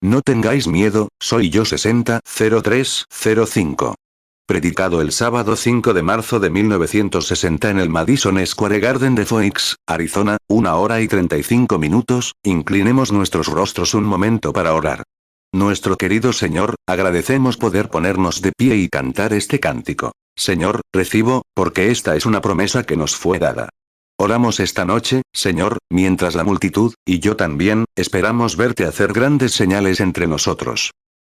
No tengáis miedo, soy yo 600305. Predicado el sábado 5 de marzo de 1960 en el Madison Square Garden de Phoenix, Arizona, 1 hora y 35 minutos, inclinemos nuestros rostros un momento para orar. Nuestro querido Señor, agradecemos poder ponernos de pie y cantar este cántico. Señor, recibo, porque esta es una promesa que nos fue dada. Oramos esta noche, Señor, mientras la multitud, y yo también, esperamos verte hacer grandes señales entre nosotros.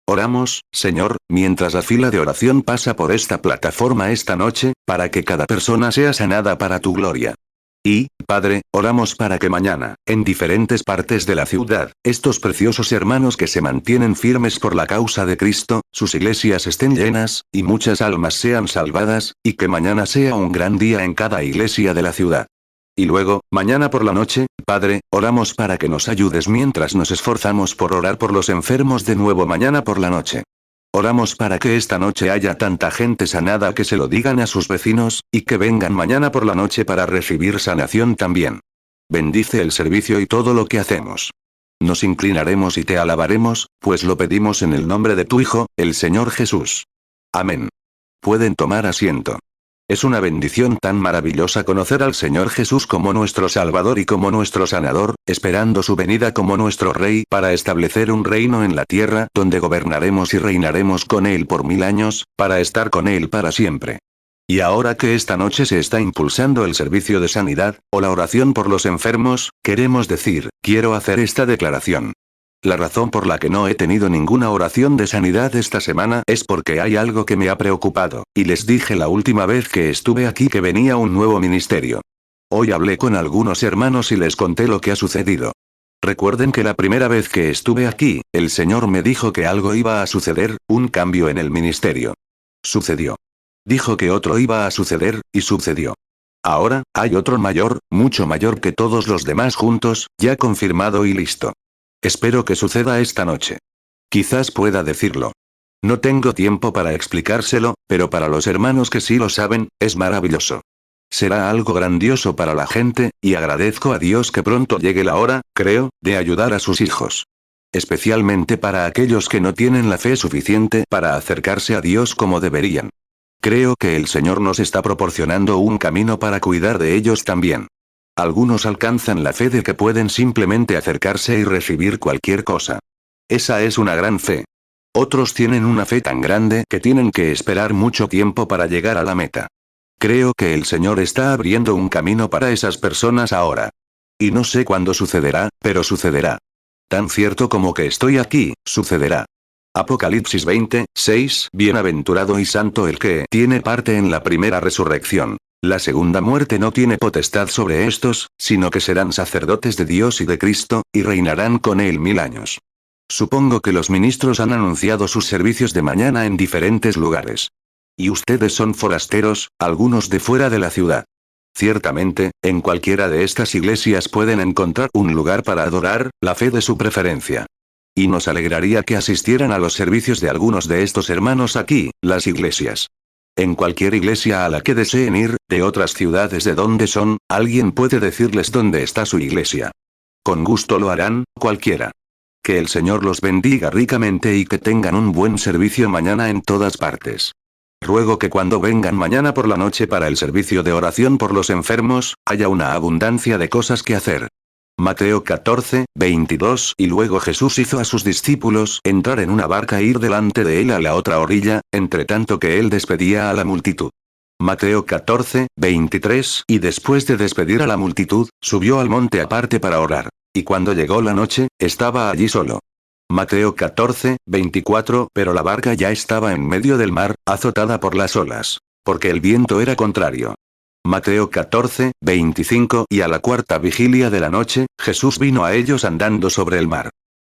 Oramos, Señor, mientras la fila de oración pasa por esta plataforma esta noche, para que cada persona sea sanada para tu gloria. Y, Padre, oramos para que mañana, en diferentes partes de la ciudad, estos preciosos hermanos que se mantienen firmes por la causa de Cristo, sus iglesias estén llenas, y muchas almas sean salvadas, y que mañana sea un gran día en cada iglesia de la ciudad. Y luego, mañana por la noche, Padre, oramos para que nos ayudes mientras nos esforzamos por orar por los enfermos de nuevo mañana por la noche. Oramos para que esta noche haya tanta gente sanada que se lo digan a sus vecinos, y que vengan mañana por la noche para recibir sanación también. Bendice el servicio y todo lo que hacemos. Nos inclinaremos y te alabaremos, pues lo pedimos en el nombre de tu Hijo, el Señor Jesús. Amén. Pueden tomar asiento. Es una bendición tan maravillosa conocer al Señor Jesús como nuestro Salvador y como nuestro Sanador, esperando su venida como nuestro Rey para establecer un reino en la tierra donde gobernaremos y reinaremos con Él por 1000 años, para estar con Él para siempre. Y ahora que esta noche se está impulsando el servicio de sanidad, o la oración por los enfermos, queremos decir, quiero hacer esta declaración. La razón por la que no he tenido ninguna oración de sanidad esta semana es porque hay algo que me ha preocupado, y les dije la última vez que estuve aquí que venía un nuevo ministerio. Hoy hablé con algunos hermanos y les conté lo que ha sucedido. Recuerden que la primera vez que estuve aquí, el Señor me dijo que algo iba a suceder, un cambio en el ministerio. Sucedió. Dijo que otro iba a suceder, y sucedió. Ahora, hay otro mayor, mucho mayor que todos los demás juntos, ya confirmado y listo. Espero que suceda esta noche. Quizás pueda decirlo. No tengo tiempo para explicárselo, pero para los hermanos que sí lo saben, es maravilloso. Será algo grandioso para la gente, y agradezco a Dios que pronto llegue la hora, creo, de ayudar a sus hijos. Especialmente para aquellos que no tienen la fe suficiente para acercarse a Dios como deberían. Creo que el Señor nos está proporcionando un camino para cuidar de ellos también. Algunos alcanzan la fe de que pueden simplemente acercarse y recibir cualquier cosa. Esa es una gran fe. Otros tienen una fe tan grande que tienen que esperar mucho tiempo para llegar a la meta. Creo que el Señor está abriendo un camino para esas personas ahora. Y no sé cuándo sucederá, pero sucederá. Tan cierto como que estoy aquí, sucederá. Apocalipsis 20:6. Bienaventurado y santo el que tiene parte en la primera resurrección. La segunda muerte no tiene potestad sobre estos, sino que serán sacerdotes de Dios y de Cristo, y reinarán con Él 1000 años. Supongo que los ministros han anunciado sus servicios de mañana en diferentes lugares. Y ustedes son forasteros, algunos de fuera de la ciudad. Ciertamente, en cualquiera de estas iglesias pueden encontrar un lugar para adorar, la fe de su preferencia. Y nos alegraría que asistieran a los servicios de algunos de estos hermanos aquí, las iglesias. En cualquier iglesia a la que deseen ir, de otras ciudades de donde son, alguien puede decirles dónde está su iglesia. Con gusto lo harán, cualquiera. Que el Señor los bendiga ricamente y que tengan un buen servicio mañana en todas partes. Ruego que cuando vengan mañana por la noche para el servicio de oración por los enfermos, haya una abundancia de cosas que hacer. Mateo 14:22. Y luego Jesús hizo a sus discípulos entrar en una barca e ir delante de él a la otra orilla, entre tanto que él despedía a la multitud. Mateo 14:23. Y después de despedir a la multitud, subió al monte aparte para orar. Y cuando llegó la noche, estaba allí solo. Mateo 14:24. Pero la barca ya estaba en medio del mar, azotada por las olas, porque el viento era contrario. Mateo 14:25. Y a la cuarta vigilia de la noche, Jesús vino a ellos andando sobre el mar.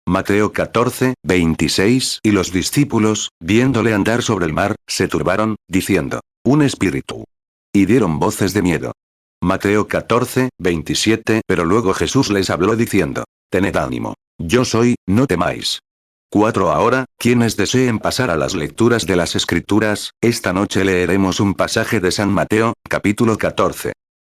Mateo 14:26. Y los discípulos, viéndole andar sobre el mar, se turbaron, diciendo: un espíritu. Y dieron voces de miedo. Mateo 14:27. Pero luego Jesús les habló diciendo: tened ánimo. Yo soy, no temáis. 4. Ahora, quienes deseen pasar a las lecturas de las Escrituras, esta noche leeremos un pasaje de San Mateo, capítulo 14.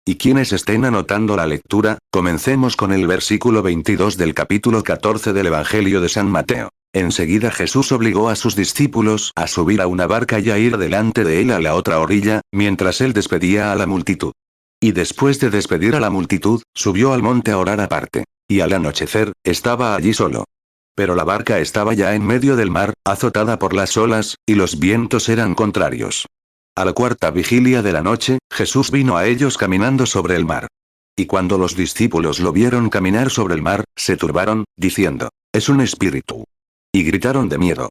Y quienes estén anotando la lectura, comencemos con el versículo 22 del capítulo 14 del Evangelio de San Mateo. Enseguida Jesús obligó a sus discípulos a subir a una barca y a ir delante de él a la otra orilla, mientras él despedía a la multitud. Y después de despedir a la multitud, subió al monte a orar aparte. Y al anochecer, estaba allí solo. Pero la barca estaba ya en medio del mar, azotada por las olas, y los vientos eran contrarios. A la cuarta vigilia de la noche, Jesús vino a ellos caminando sobre el mar. Y cuando los discípulos lo vieron caminar sobre el mar, se turbaron, diciendo, «Es un espíritu». Y gritaron de miedo.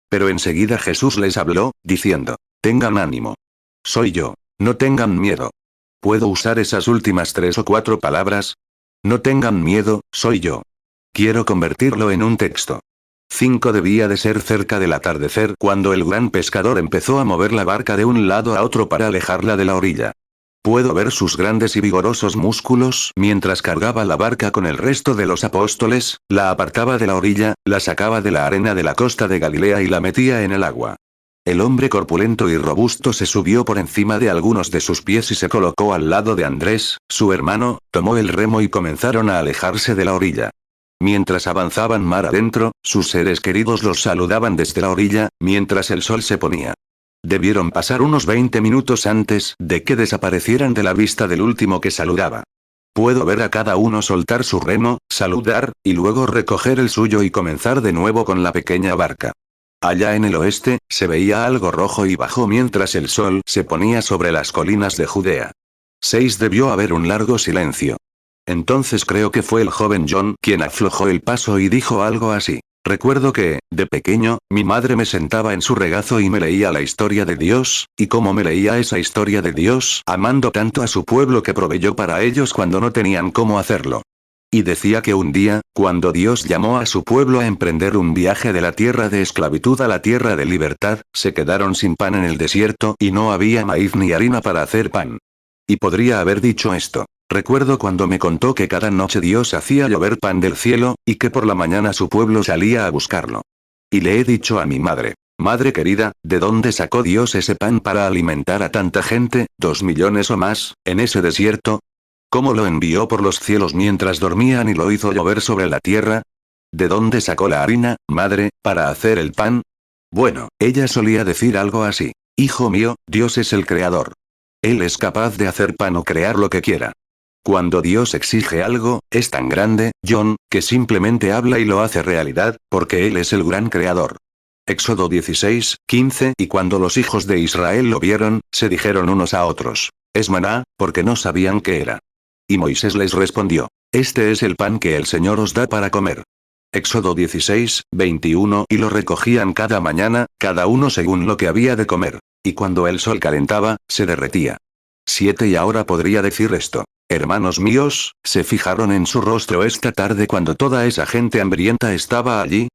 Pero enseguida Jesús les habló, diciendo, «Tengan ánimo. Soy yo. No tengan miedo». ¿Puedo usar esas últimas 3 o 4 palabras? No tengan miedo, soy yo. Quiero convertirlo en un texto. 5 debía de ser cerca del atardecer cuando el gran pescador empezó a mover la barca de un lado a otro para alejarla de la orilla. Puedo ver sus grandes y vigorosos músculos mientras cargaba la barca con el resto de los apóstoles, la apartaba de la orilla, la sacaba de la arena de la costa de Galilea y la metía en el agua. El hombre corpulento y robusto se subió por encima de algunos de sus pies y se colocó al lado de Andrés, su hermano, tomó el remo y comenzaron a alejarse de la orilla. Mientras avanzaban mar adentro, sus seres queridos los saludaban desde la orilla, mientras el sol se ponía. Debieron pasar unos 20 minutos antes de que desaparecieran de la vista del último que saludaba. Puedo ver a cada uno soltar su remo, saludar, y luego recoger el suyo y comenzar de nuevo con la pequeña barca. Allá en el oeste, se veía algo rojo y bajo mientras el sol se ponía sobre las colinas de Judea. 6 Debió haber un largo silencio. Entonces creo que fue el joven John quien aflojó el paso y dijo algo así. Recuerdo que, de pequeño, mi madre me sentaba en su regazo y me leía la historia de Dios, y cómo me leía esa historia de Dios, amando tanto a su pueblo que proveyó para ellos cuando no tenían cómo hacerlo. Y decía que un día, cuando Dios llamó a su pueblo a emprender un viaje de la tierra de esclavitud a la tierra de libertad, se quedaron sin pan en el desierto y no había maíz ni harina para hacer pan. Y podría haber dicho esto. Recuerdo cuando me contó que cada noche Dios hacía llover pan del cielo, y que por la mañana su pueblo salía a buscarlo. Y le he dicho a mi madre, madre querida, ¿de dónde sacó Dios ese pan para alimentar a tanta gente, 2 millones o más, en ese desierto? ¿Cómo lo envió por los cielos mientras dormían y lo hizo llover sobre la tierra? ¿De dónde sacó la harina, madre, para hacer el pan? Bueno, ella solía decir algo así. Hijo mío, Dios es el creador. Él es capaz de hacer pan o crear lo que quiera. Cuando Dios exige algo, es tan grande, John, que simplemente habla y lo hace realidad, porque Él es el gran creador. Éxodo 16:15 Y cuando los hijos de Israel lo vieron, se dijeron unos a otros, es maná, porque no sabían qué era. Y Moisés les respondió, este es el pan que el Señor os da para comer. Éxodo 16:21 Y lo recogían cada mañana, cada uno según lo que había de comer. Y cuando el sol calentaba, se derretía. 7 Y ahora podría decir esto. Hermanos míos, ¿se fijaron en su rostro esta tarde cuando toda esa gente hambrienta estaba allí?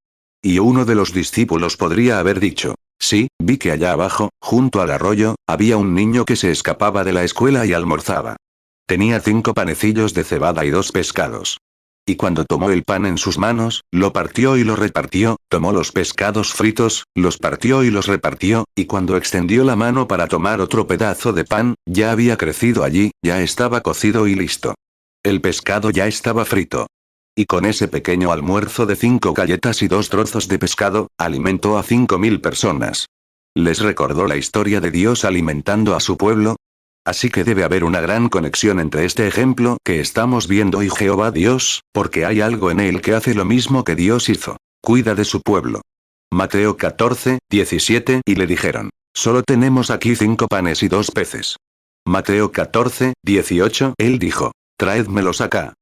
Y uno de los discípulos podría haber dicho, sí, vi que allá abajo, junto al arroyo, había un niño que se escapaba de la escuela y almorzaba. Tenía 5 panecillos de cebada y 2 pescados. Y cuando tomó el pan en sus manos, lo partió y lo repartió, tomó los pescados fritos, los partió y los repartió, y cuando extendió la mano para tomar otro pedazo de pan, ya había crecido allí, ya estaba cocido y listo. El pescado ya estaba frito. Y con ese pequeño almuerzo de 5 galletas y 2 trozos de pescado, alimentó a 5.000 personas. ¿Les recordó la historia de Dios alimentando a su pueblo? Así que debe haber una gran conexión entre este ejemplo que estamos viendo y Jehová Dios, porque hay algo en él que hace lo mismo que Dios hizo. Cuida de su pueblo. Mateo 14:17 Y le dijeron, solo tenemos aquí 5 panes y 2 peces. Mateo 14:18 Él dijo, traédmelos acá.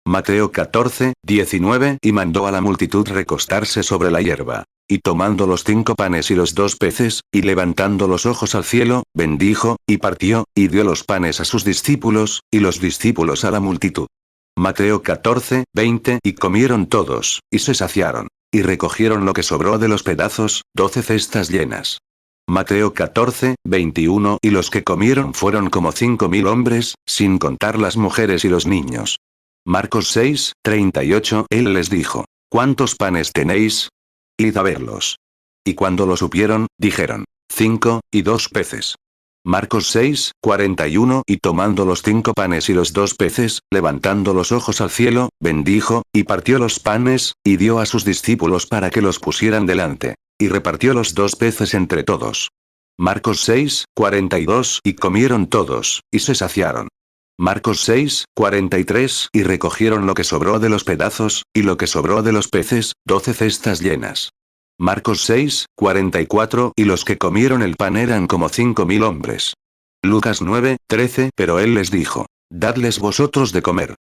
Mateo 14:19 Y mandó a la multitud recostarse sobre la hierba. Y tomando los 5 panes y los 2 peces, y levantando los ojos al cielo, bendijo, y partió, y dio los panes a sus discípulos, y los discípulos a la multitud. Mateo 14:20 Y comieron todos, y se saciaron. Y recogieron lo que sobró de los pedazos, 12 cestas llenas. Mateo 14:21 Y los que comieron fueron como 5.000 hombres, sin contar las mujeres y los niños. Marcos 6:38 Él les dijo, ¿cuántos panes tenéis? Id a verlos. Y cuando lo supieron, dijeron, 5, y 2 peces. Marcos 6, 41 y tomando los 5 panes y los 2 peces, levantando los ojos al cielo, bendijo, y partió los panes, y dio a sus discípulos para que los pusieran delante. Y repartió los 2 peces entre todos. Marcos 6, 42 y comieron todos, y se saciaron. Marcos 6, 43 y recogieron lo que sobró de los pedazos, y lo que sobró de los peces, 12 cestas llenas. Marcos 6, 44 y los que comieron el pan eran como 5.000 hombres. Lucas 9, 13 pero él les dijo, dadles vosotros de comer.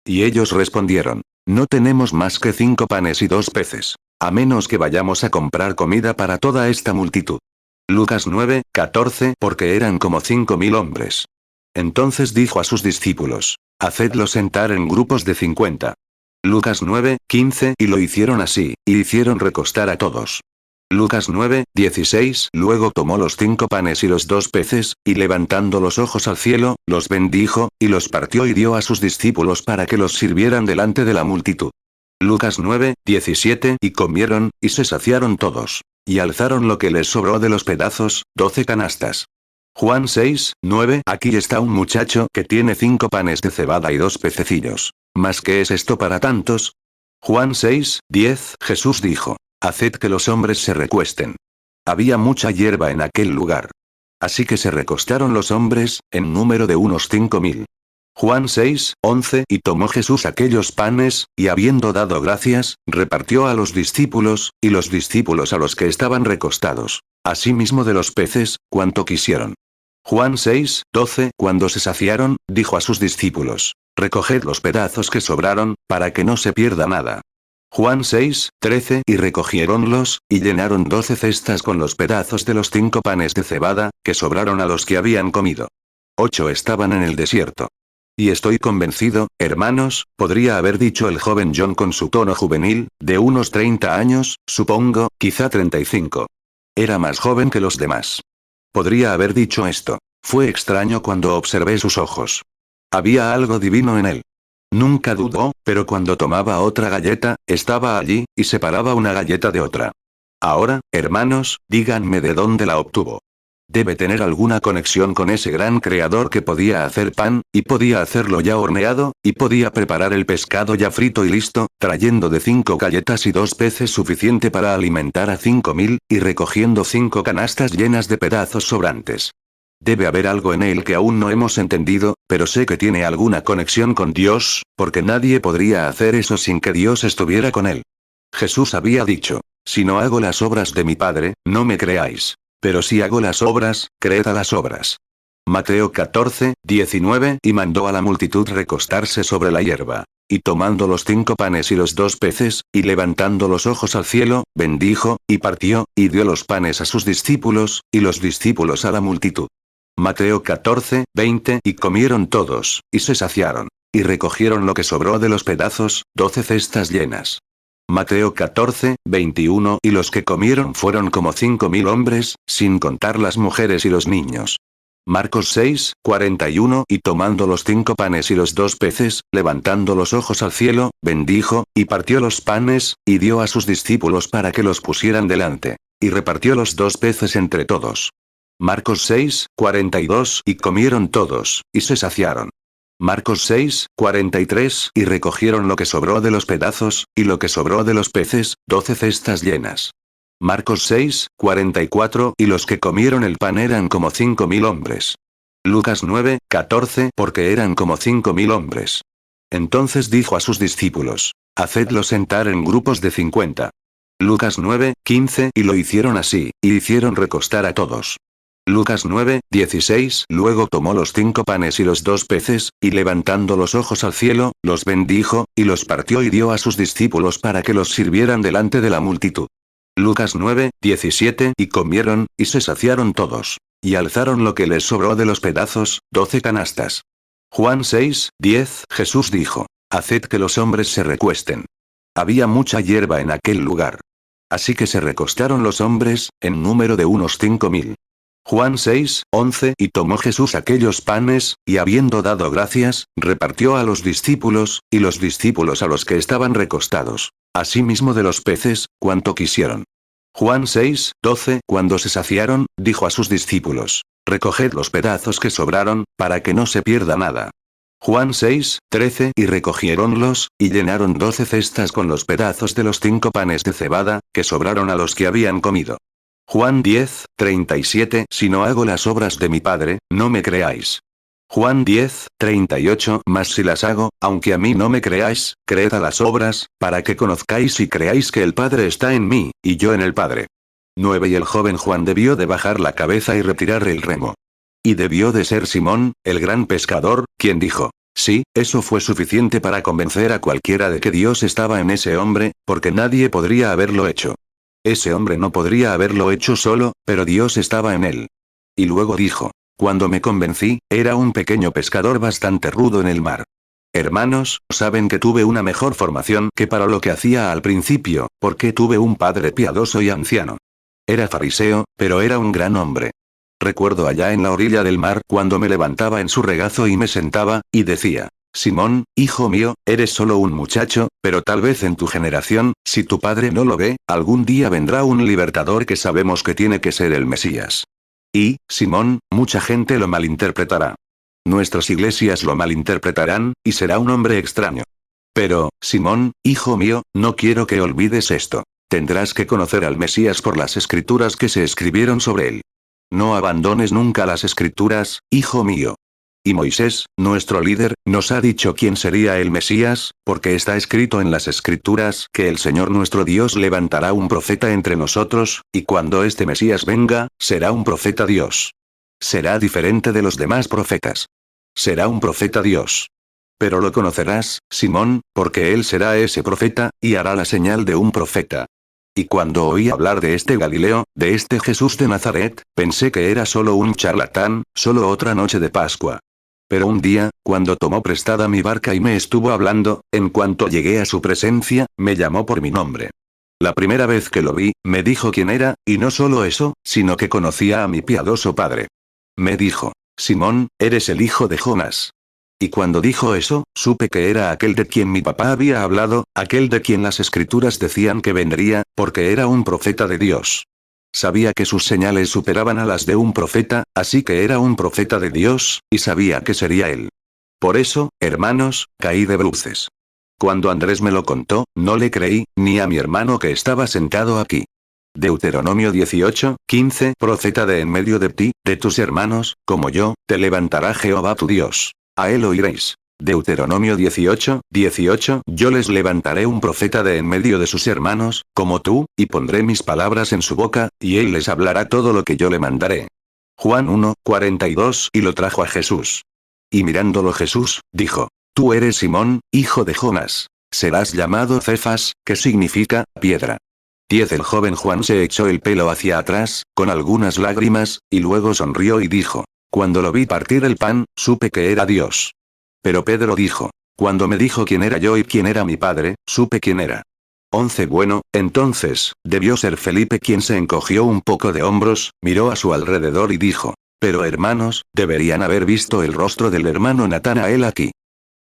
Y ellos respondieron, no tenemos más que 5 panes y 2 peces, a menos que vayamos a comprar comida para toda esta multitud. Lucas 9, 14 porque eran como 5.000 hombres. Entonces dijo a sus discípulos, hacedlos sentar en grupos de 50. Lucas 9, 15 y lo hicieron así, y hicieron recostar a todos. Lucas 9, 16 luego tomó los 5 panes y los 2 peces, y levantando los ojos al cielo, los bendijo, y los partió y dio a sus discípulos para que los sirvieran delante de la multitud. Lucas 9, 17 y comieron, y se saciaron todos. Y alzaron lo que les sobró de los pedazos, 12 canastas. Juan 6, 9 aquí está un muchacho que tiene 5 panes de cebada y 2 pececillos. ¿Mas qué es esto para tantos? Juan 6, 10 Jesús dijo, haced que los hombres se recuesten. Había mucha hierba en aquel lugar. Así que se recostaron los hombres, en número de unos 5.000. Juan 6, 11 y tomó Jesús aquellos panes, y habiendo dado gracias, repartió a los discípulos, y los discípulos a los que estaban recostados. Asimismo de los peces, cuanto quisieron. Juan 6, 12 cuando se saciaron, dijo a sus discípulos, recoged los pedazos que sobraron, para que no se pierda nada. Juan 6, 13 y recogiéronlos, y llenaron 12 cestas con los pedazos de los 5 panes de cebada, que sobraron a los que habían comido. 8 estaban en el desierto. Y estoy convencido, hermanos, podría haber dicho el joven John con su tono juvenil, de unos 30 años, supongo, quizá 35. Era más joven que los demás. Podría haber dicho esto. Fue extraño cuando observé sus ojos. Había algo divino en él. Nunca dudó, pero cuando tomaba otra galleta, estaba allí, y separaba una galleta de otra. Ahora, hermanos, díganme de dónde la obtuvo. Debe tener alguna conexión con ese gran creador que podía hacer pan, y podía hacerlo ya horneado, y podía preparar el pescado ya frito y listo, trayendo de 5 galletas y 2 peces suficiente para alimentar a 5.000, y recogiendo 5 canastas llenas de pedazos sobrantes. Debe haber algo en él que aún no hemos entendido, pero sé que tiene alguna conexión con Dios, porque nadie podría hacer eso sin que Dios estuviera con él. Jesús había dicho, si no hago las obras de mi Padre, no me creáis. Pero si hago las obras, creed a las obras. Mateo 14, 19 y mandó a la multitud recostarse sobre la hierba. Y tomando los 5 panes y los 2 peces, y levantando los ojos al cielo, bendijo, y partió, y dio los panes a sus discípulos, y los discípulos a la multitud. Mateo 14, 20 y comieron todos, y se saciaron. Y recogieron lo que sobró de los pedazos, 12 cestas llenas. Mateo 14, 21 y los que comieron fueron como 5.000 hombres, sin contar las mujeres y los niños. Marcos 6, 41 y tomando los 5 panes y los 2 peces, levantando los ojos al cielo, bendijo, y partió los panes, y dio a sus discípulos para que los pusieran delante. Y repartió los 2 peces entre todos. Marcos 6, 42 y comieron todos, y se saciaron. Marcos 6, 43 y recogieron lo que sobró de los pedazos, y lo que sobró de los peces, 12 cestas llenas. Marcos 6, 44 y los que comieron el pan eran como 5.000 hombres. Lucas 9, 14 porque eran como 5.000 hombres. Entonces dijo a sus discípulos, hacedlos sentar en grupos de 50. Lucas 9, 15 y lo hicieron así, y hicieron recostar a todos. Lucas 9, 16 luego tomó los 5 panes y los 2 peces, y levantando los ojos al cielo, los bendijo, y los partió y dio a sus discípulos para que los sirvieran delante de la multitud. Lucas 9, 17 y comieron, y se saciaron todos. Y alzaron lo que les sobró de los pedazos, 12 canastas. Juan 6, 10 Jesús dijo, haced que los hombres se recuesten. Había mucha hierba en aquel lugar. Así que se recostaron los hombres, en número de unos 5.000. Juan 6, 11 y tomó Jesús aquellos panes, y habiendo dado gracias, repartió a los discípulos, y los discípulos a los que estaban recostados. Asimismo de los peces, cuanto quisieron. Juan 6, 12 cuando se saciaron, dijo a sus discípulos, Recoged los pedazos que sobraron, para que no se pierda nada. Juan 6:13 Y recogiéronlos, y llenaron 12 cestas con los pedazos de los 5 panes de cebada, que sobraron a los que habían comido. Juan 10:37 Si no hago las obras de mi Padre, no me creáis. Juan 10:38 Mas si las hago, aunque a mí no me creáis, creed a las obras, para que conozcáis y creáis que el Padre está en mí, y yo en el Padre. 9 Y el joven Juan debió de bajar la cabeza y retirar el remo. Y debió de ser Simón, el gran pescador, quien dijo, sí, eso fue suficiente para convencer a cualquiera de que Dios estaba en ese hombre, porque nadie podría haberlo hecho. Ese hombre no podría haberlo hecho solo, pero Dios estaba en él. Y luego dijo, cuando me convencí, era un pequeño pescador bastante rudo en el mar. Hermanos, saben que tuve una mejor formación que para lo que hacía al principio, porque tuve un padre piadoso y anciano. Era fariseo, pero era un gran hombre. Recuerdo allá en la orilla del mar cuando me levantaba en su regazo y me sentaba, y decía, Simón, hijo mío, eres solo un muchacho, pero tal vez en tu generación, si tu padre no lo ve, algún día vendrá un libertador que sabemos que tiene que ser el Mesías. Y, Simón, mucha gente lo malinterpretará. Nuestras iglesias lo malinterpretarán, y será un hombre extraño. Pero, Simón, hijo mío, no quiero que olvides esto. Tendrás que conocer al Mesías por las escrituras que se escribieron sobre él. No abandones nunca las escrituras, hijo mío. Y Moisés, nuestro líder, nos ha dicho quién sería el Mesías, porque está escrito en las escrituras que el Señor nuestro Dios levantará un profeta entre nosotros, y cuando este Mesías venga, será un profeta Dios. Será diferente de los demás profetas. Será un profeta Dios. Pero lo conocerás, Simón, porque él será ese profeta, y hará la señal de un profeta. Y cuando oí hablar de este Galileo, de este Jesús de Nazaret, pensé que era solo un charlatán, solo otra noche de Pascua. Pero un día, cuando tomó prestada mi barca y me estuvo hablando, en cuanto llegué a su presencia, me llamó por mi nombre. La primera vez que lo vi, me dijo quién era, y no solo eso, sino que conocía a mi piadoso padre. Me dijo, Simón, eres el hijo de Jonás. Y cuando dijo eso, supe que era aquel de quien mi papá había hablado, aquel de quien las escrituras decían que vendría, porque era un profeta de Dios. Sabía que sus señales superaban a las de un profeta, así que era un profeta de Dios, y sabía que sería él. Por eso, hermanos, caí de bruces. Cuando Andrés me lo contó, no le creí, ni a mi hermano que estaba sentado aquí. Deuteronomio 18:15 Profeta de en medio de ti, de tus hermanos, como yo, te levantará Jehová tu Dios. A él oiréis. Deuteronomio 18:18 Yo les levantaré un profeta de en medio de sus hermanos, como tú, y pondré mis palabras en su boca, y él les hablará todo lo que yo le mandaré. Juan 1:42 Y lo trajo a Jesús. Y mirándolo Jesús, dijo, Tú eres Simón, hijo de Jonás. Serás llamado Cefas, que significa, piedra. 10 El joven Juan se echó el pelo hacia atrás, con algunas lágrimas, y luego sonrió y dijo, Cuando lo vi partir el pan, supe que era Dios. Pero Pedro dijo, Cuando me dijo quién era yo y quién era mi padre, supe quién era. 11 Bueno, entonces, debió ser Felipe quien se encogió un poco de hombros, miró a su alrededor y dijo, Pero hermanos, deberían haber visto el rostro del hermano Natanael aquí.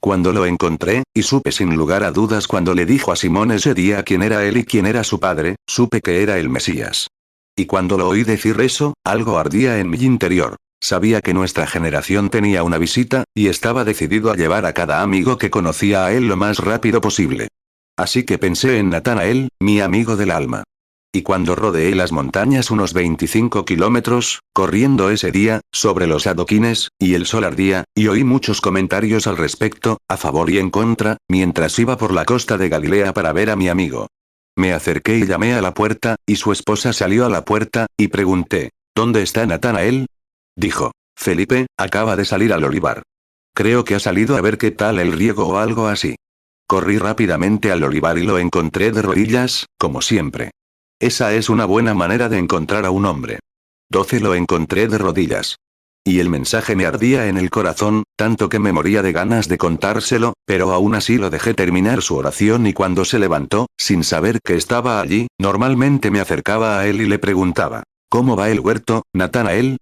Cuando lo encontré, y supe sin lugar a dudas cuando le dijo a Simón ese día quién era él y quién era su padre, supe que era el Mesías. Y cuando lo oí decir eso, algo ardía en mi interior. Sabía que nuestra generación tenía una visita, y estaba decidido a llevar a cada amigo que conocía a él lo más rápido posible. Así que pensé en Natanael, mi amigo del alma. Y cuando rodeé las montañas unos 25 kilómetros, corriendo ese día, sobre los adoquines, y el sol ardía, y oí muchos comentarios al respecto, a favor y en contra, mientras iba por la costa de Galilea para ver a mi amigo. Me acerqué y llamé a la puerta, y su esposa salió a la puerta, y pregunté, ¿dónde está Natanael? Dijo, Felipe, acaba de salir al olivar. Creo que ha salido a ver qué tal el riego o algo así. Corrí rápidamente al olivar y lo encontré de rodillas, como siempre. Esa es una buena manera de encontrar a un hombre. 12 Lo encontré de rodillas. Y el mensaje me ardía en el corazón, tanto que me moría de ganas de contárselo, pero aún así lo dejé terminar su oración y cuando se levantó, sin saber que estaba allí, normalmente me acercaba a él y le preguntaba, ¿cómo va el huerto, Natanael?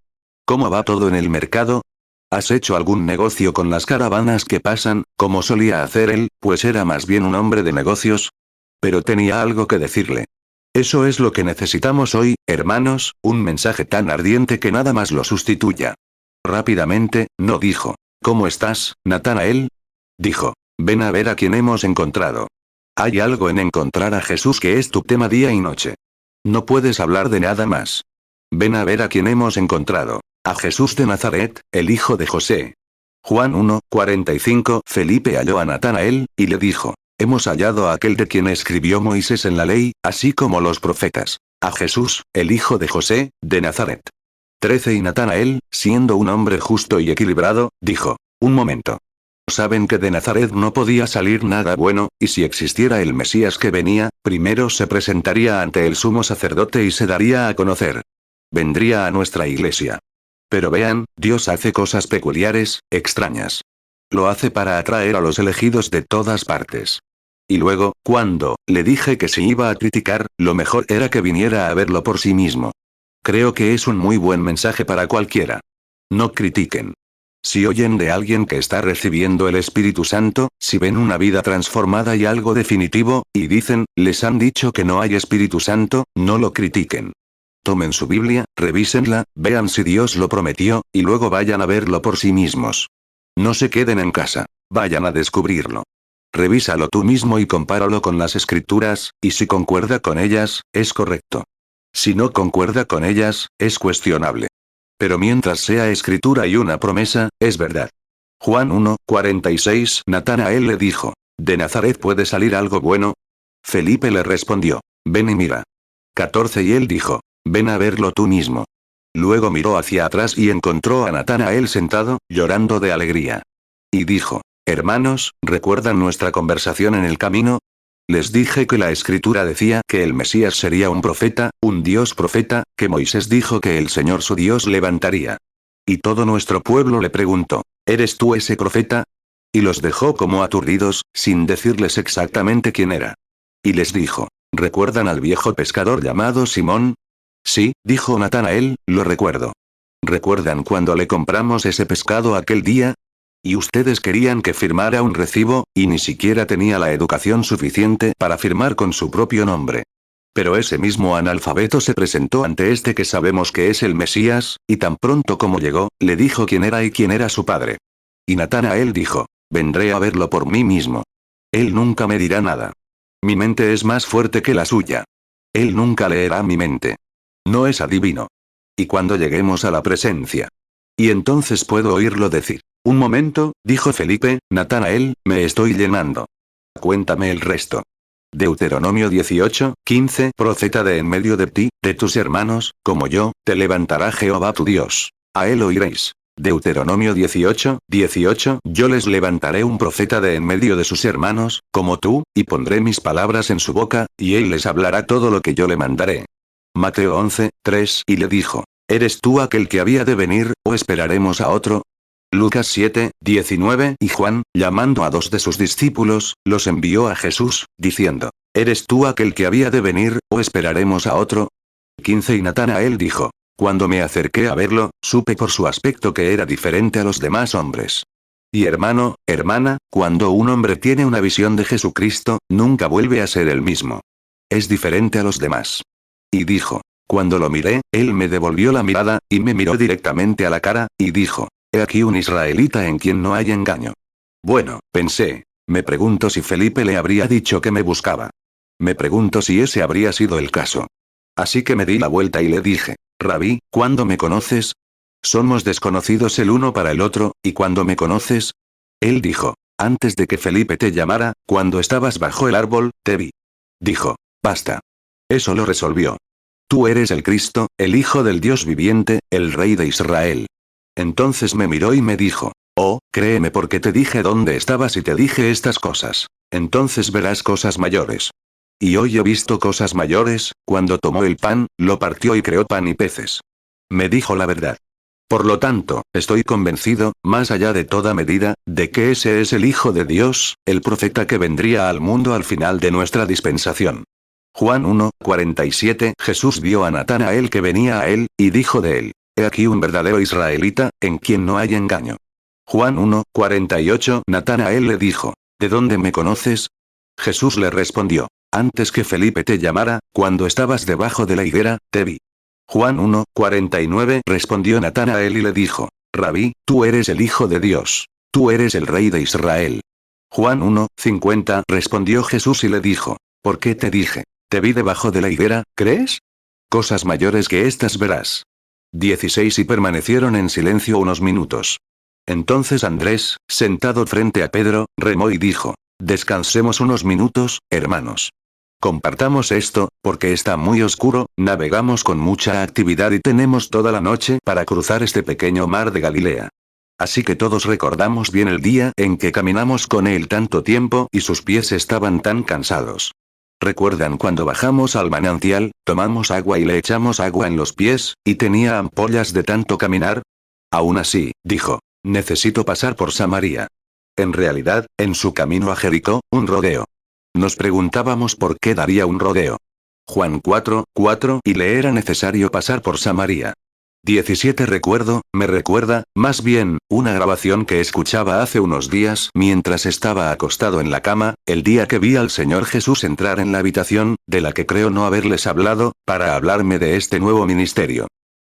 ¿Cómo va todo en el mercado? ¿Has hecho algún negocio con las caravanas que pasan, como solía hacer él, pues era más bien un hombre de negocios? Pero tenía algo que decirle. Eso es lo que necesitamos hoy, hermanos, un mensaje tan ardiente que nada más lo sustituya. Rápidamente, no dijo, ¿cómo estás, Natanael? Dijo, ven a ver a quien hemos encontrado. Hay algo en encontrar a Jesús que es tu tema día y noche. No puedes hablar de nada más. Ven a ver a quien hemos encontrado. A Jesús de Nazaret, el hijo de José. Juan 1:45. Felipe halló a Natanael, y le dijo, hemos hallado a aquel de quien escribió Moisés en la ley, así como los profetas. A Jesús, el hijo de José, de Nazaret. 13. Y Natanael, siendo un hombre justo y equilibrado, dijo, un momento. Saben que de Nazaret no podía salir nada bueno, y si existiera el Mesías que venía, primero se presentaría ante el sumo sacerdote y se daría a conocer. Vendría a nuestra iglesia. Pero vean, Dios hace cosas peculiares, extrañas. Lo hace para atraer a los elegidos de todas partes. Y luego, cuando le dije que si iba a criticar, lo mejor era que viniera a verlo por sí mismo. Creo que es un muy buen mensaje para cualquiera. No critiquen. Si oyen de alguien que está recibiendo el Espíritu Santo, si ven una vida transformada y algo definitivo, y dicen, les han dicho que no hay Espíritu Santo, no lo critiquen. Tomen su Biblia, revísenla, vean si Dios lo prometió, y luego vayan a verlo por sí mismos. No se queden en casa. Vayan a descubrirlo. Revísalo tú mismo y compáralo con las Escrituras, y si concuerda con ellas, es correcto. Si no concuerda con ellas, es cuestionable. Pero mientras sea Escritura y una promesa, es verdad. Juan 1:46. Natanael le dijo, ¿de Nazaret puede salir algo bueno? Felipe le respondió, ven y mira. 14. Y él dijo, ven a verlo tú mismo. Luego miró hacia atrás y encontró a Natanael sentado, llorando de alegría. Y dijo, hermanos, ¿recuerdan nuestra conversación en el camino? Les dije que la Escritura decía que el Mesías sería un profeta, un Dios profeta, que Moisés dijo que el Señor su Dios levantaría. Y todo nuestro pueblo le preguntó, ¿eres tú ese profeta? Y los dejó como aturdidos, sin decirles exactamente quién era. Y les dijo, ¿recuerdan al viejo pescador llamado Simón? Sí, dijo Natanael, lo recuerdo. ¿Recuerdan cuando le compramos ese pescado aquel día? Y ustedes querían que firmara un recibo, y ni siquiera tenía la educación suficiente para firmar con su propio nombre. Pero ese mismo analfabeto se presentó ante este que sabemos que es el Mesías, y tan pronto como llegó, le dijo quién era y quién era su padre. Y Natanael dijo, vendré a verlo por mí mismo. Él nunca me dirá nada. Mi mente es más fuerte que la suya. Él nunca leerá mi mente. No es adivino. Y cuando lleguemos a la presencia. Y entonces puedo oírlo decir. Un momento, dijo Felipe, Natanael, me estoy llenando. Cuéntame el resto. Deuteronomio 18:15. Profeta de en medio de ti, de tus hermanos, como yo, te levantará Jehová tu Dios. A él oiréis. Deuteronomio 18:18. Yo les levantaré un profeta de en medio de sus hermanos, como tú, y pondré mis palabras en su boca, y él les hablará todo lo que yo le mandaré. Mateo 11:3. Y le dijo, ¿eres tú aquel que había de venir, o esperaremos a otro? Lucas 7:19. Y Juan, llamando a 2 de sus discípulos, los envió a Jesús, diciendo, ¿eres tú aquel que había de venir, o esperaremos a otro? 15. Y Natanael dijo, cuando me acerqué a verlo, supe por su aspecto que era diferente a los demás hombres. Y hermano, hermana, cuando un hombre tiene una visión de Jesucristo, nunca vuelve a ser el mismo. Es diferente a los demás. Y dijo, cuando lo miré, él me devolvió la mirada, y me miró directamente a la cara, y dijo, he aquí un israelita en quien no hay engaño. Bueno, pensé, me pregunto si Felipe le habría dicho que me buscaba. Me pregunto si ese habría sido el caso. Así que me di la vuelta y le dije, Rabí, ¿cuándo me conoces? Somos desconocidos el uno para el otro, ¿y cuándo me conoces? Él dijo, antes de que Felipe te llamara, cuando estabas bajo el árbol, te vi. Dijo, basta. Eso lo resolvió. Tú eres el Cristo, el Hijo del Dios viviente, el Rey de Israel. Entonces me miró y me dijo, oh, créeme porque te dije dónde estabas y te dije estas cosas. Entonces verás cosas mayores. Y hoy he visto cosas mayores, cuando tomó el pan, lo partió y creó pan y peces. Me dijo la verdad. Por lo tanto, estoy convencido, más allá de toda medida, de que ese es el Hijo de Dios, el profeta que vendría al mundo al final de nuestra dispensación. Juan 1:47. Jesús vio a Natanael que venía a él, y dijo de él, he aquí un verdadero israelita, en quien no hay engaño. Juan 1:48. Natanael le dijo, ¿de dónde me conoces? Jesús le respondió, Antes que Felipe te llamara, cuando estabas debajo de la higuera, te vi. Juan 1:49 respondió Natanael y le dijo: Rabí, tú eres el Hijo de Dios. Tú eres el Rey de Israel. Juan 1:50 respondió Jesús y le dijo: ¿Por qué te dije? Te vi debajo de la higuera, ¿crees? Cosas mayores que estas verás. 16 Y permanecieron en silencio unos minutos. Entonces Andrés, sentado frente a Pedro, remó y dijo: Descansemos unos minutos, hermanos. Compartamos esto, porque está muy oscuro, navegamos con mucha actividad y tenemos toda la noche para cruzar este pequeño mar de Galilea. Así que todos recordamos bien el día en que caminamos con él tanto tiempo y sus pies estaban tan cansados. ¿Recuerdan cuando bajamos al manantial, tomamos agua y le echamos agua en los pies, y tenía ampollas de tanto caminar? Aún así, dijo, necesito pasar por Samaria. En realidad, en su camino a Jericó, un rodeo. Nos preguntábamos por qué daría un rodeo. Juan 4:4 y le era necesario pasar por Samaria. 17 me recuerda, más bien, una grabación que escuchaba hace unos días mientras estaba acostado en la cama, el día que vi al Señor Jesús entrar en la habitación, de la que creo no haberles hablado, para hablarme de este nuevo ministerio.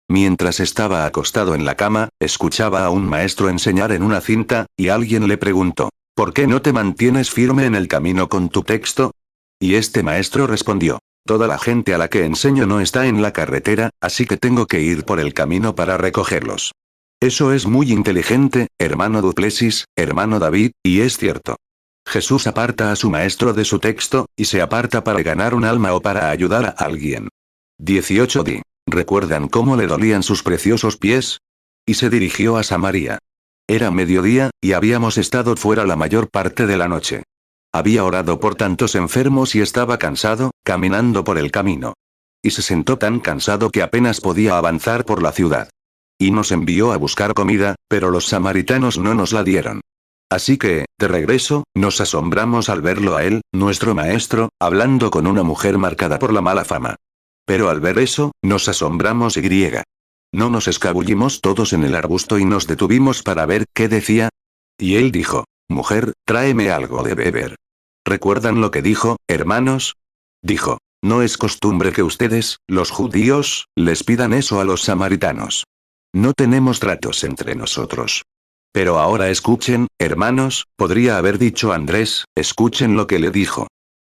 Mientras estaba acostado en la cama, escuchaba a un maestro enseñar en una cinta, y alguien le preguntó: ¿por qué no te mantienes firme en el camino con tu texto? Y este maestro respondió: toda la gente a la que enseño no está en la carretera, así que tengo que ir por el camino para recogerlos. Eso es muy inteligente, hermano Duplessis, hermano David, y es cierto. Jesús aparta a su maestro de su texto, y se aparta para ganar un alma o para ayudar a alguien. 18 ¿Recuerdan cómo le dolían sus preciosos pies? Y se dirigió a Samaria. Era mediodía, y habíamos estado fuera la mayor parte de la noche. Había orado por tantos enfermos y estaba cansado, caminando por el camino. Y se sentó tan cansado que apenas podía avanzar por la ciudad. Y nos envió a buscar comida, pero los samaritanos no nos la dieron. Así que, de regreso, nos asombramos al verlo a él, nuestro maestro, hablando con una mujer marcada por la mala fama. Pero al ver eso, nos asombramos y no nos escabullimos todos en el arbusto y nos detuvimos para ver qué decía. Y él dijo: mujer, tráeme algo de beber. ¿Recuerdan lo que dijo, hermanos? Dijo: no es costumbre que ustedes, los judíos, les pidan eso a los samaritanos. No tenemos tratos entre nosotros. Pero ahora escuchen, hermanos, podría haber dicho Andrés, escuchen lo que le dijo.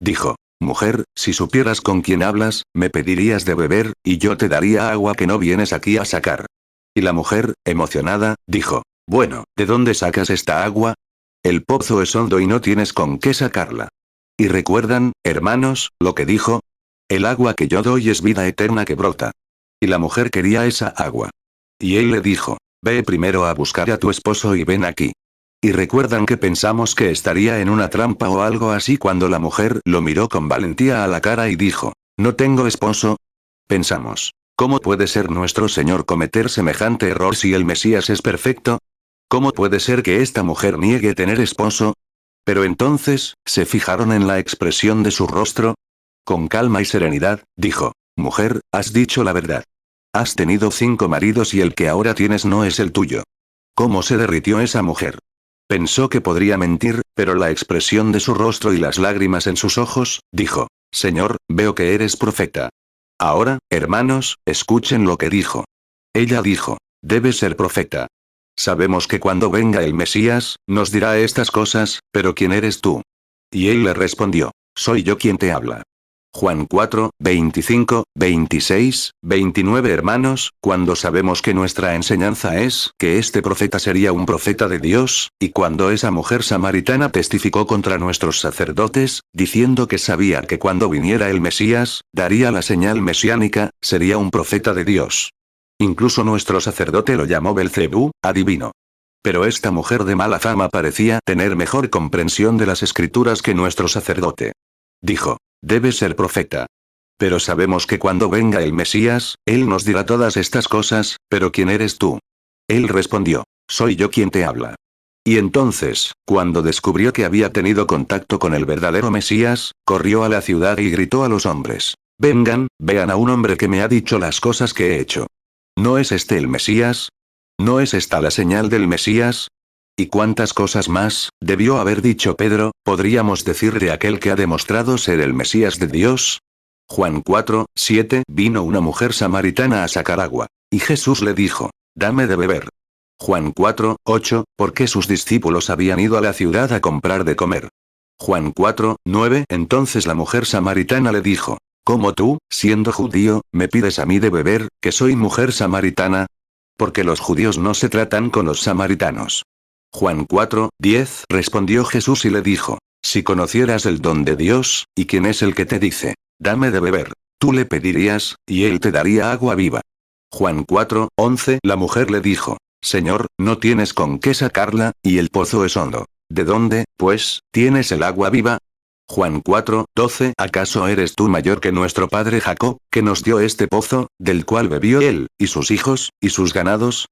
Dijo: mujer, si supieras con quién hablas, me pedirías de beber, y yo te daría agua que no vienes aquí a sacar. Y la mujer, emocionada, dijo: bueno, ¿de dónde sacas esta agua? El pozo es hondo y no tienes con qué sacarla. ¿Y recuerdan, hermanos, lo que dijo? El agua que yo doy es vida eterna que brota. Y la mujer quería esa agua. Y él le dijo: ve primero a buscar a tu esposo y ven aquí. Y recuerdan que pensamos que estaría en una trampa o algo así cuando la mujer lo miró con valentía a la cara y dijo: no tengo esposo. Pensamos: ¿cómo puede ser nuestro Señor cometer semejante error si el Mesías es perfecto? ¿Cómo puede ser que esta mujer niegue tener esposo? Pero entonces, ¿se fijaron en la expresión de su rostro? Con calma y serenidad, dijo: mujer, has dicho la verdad. Has tenido 5 maridos y el que ahora tienes no es el tuyo. ¿Cómo se derritió esa mujer? Pensó que podría mentir, pero la expresión de su rostro y las lágrimas en sus ojos, dijo: Señor, veo que eres profeta. Ahora, hermanos, escuchen lo que dijo. Ella dijo: debes ser profeta. Sabemos que cuando venga el Mesías, nos dirá estas cosas, pero ¿quién eres tú? Y él le respondió: soy yo quien te habla. Juan 4:25, 26, 29 Hermanos, cuando sabemos que nuestra enseñanza es que este profeta sería un profeta de Dios, y cuando esa mujer samaritana testificó contra nuestros sacerdotes, diciendo que sabía que cuando viniera el Mesías, daría la señal mesiánica, sería un profeta de Dios. Incluso nuestro sacerdote lo llamó Belcebú, adivino. Pero esta mujer de mala fama parecía tener mejor comprensión de las escrituras que nuestro sacerdote. Dijo: debes ser profeta. Pero sabemos que cuando venga el Mesías, él nos dirá todas estas cosas, pero ¿quién eres tú? Él respondió: soy yo quien te habla. Y entonces, cuando descubrió que había tenido contacto con el verdadero Mesías, corrió a la ciudad y gritó a los hombres: vengan, vean a un hombre que me ha dicho las cosas que he hecho. ¿No es este el Mesías? ¿No es esta la señal del Mesías? ¿Y cuántas cosas más, debió haber dicho Pedro, podríamos decir de aquel que ha demostrado ser el Mesías de Dios? Juan 4, 7. Vino una mujer samaritana a sacar agua. Y Jesús le dijo, dame de beber. Juan 4, 8, porque sus discípulos habían ido a la ciudad a comprar de comer. Juan 4, 9. Entonces la mujer samaritana le dijo, ¿cómo tú, siendo judío, me pides a mí de beber, que soy mujer samaritana? Porque los judíos no se tratan con los samaritanos. Juan 4, 10. Respondió Jesús y le dijo, si conocieras el don de Dios, y quién es el que te dice, dame de beber, tú le pedirías, y él te daría agua viva. Juan 4, 11. La mujer le dijo, Señor, no tienes con qué sacarla, y el pozo es hondo. ¿De dónde, pues, tienes el agua viva? Juan 4, 12. ¿Acaso eres tú mayor que nuestro padre Jacob, que nos dio este pozo, del cual bebió él, y sus hijos, y sus ganados?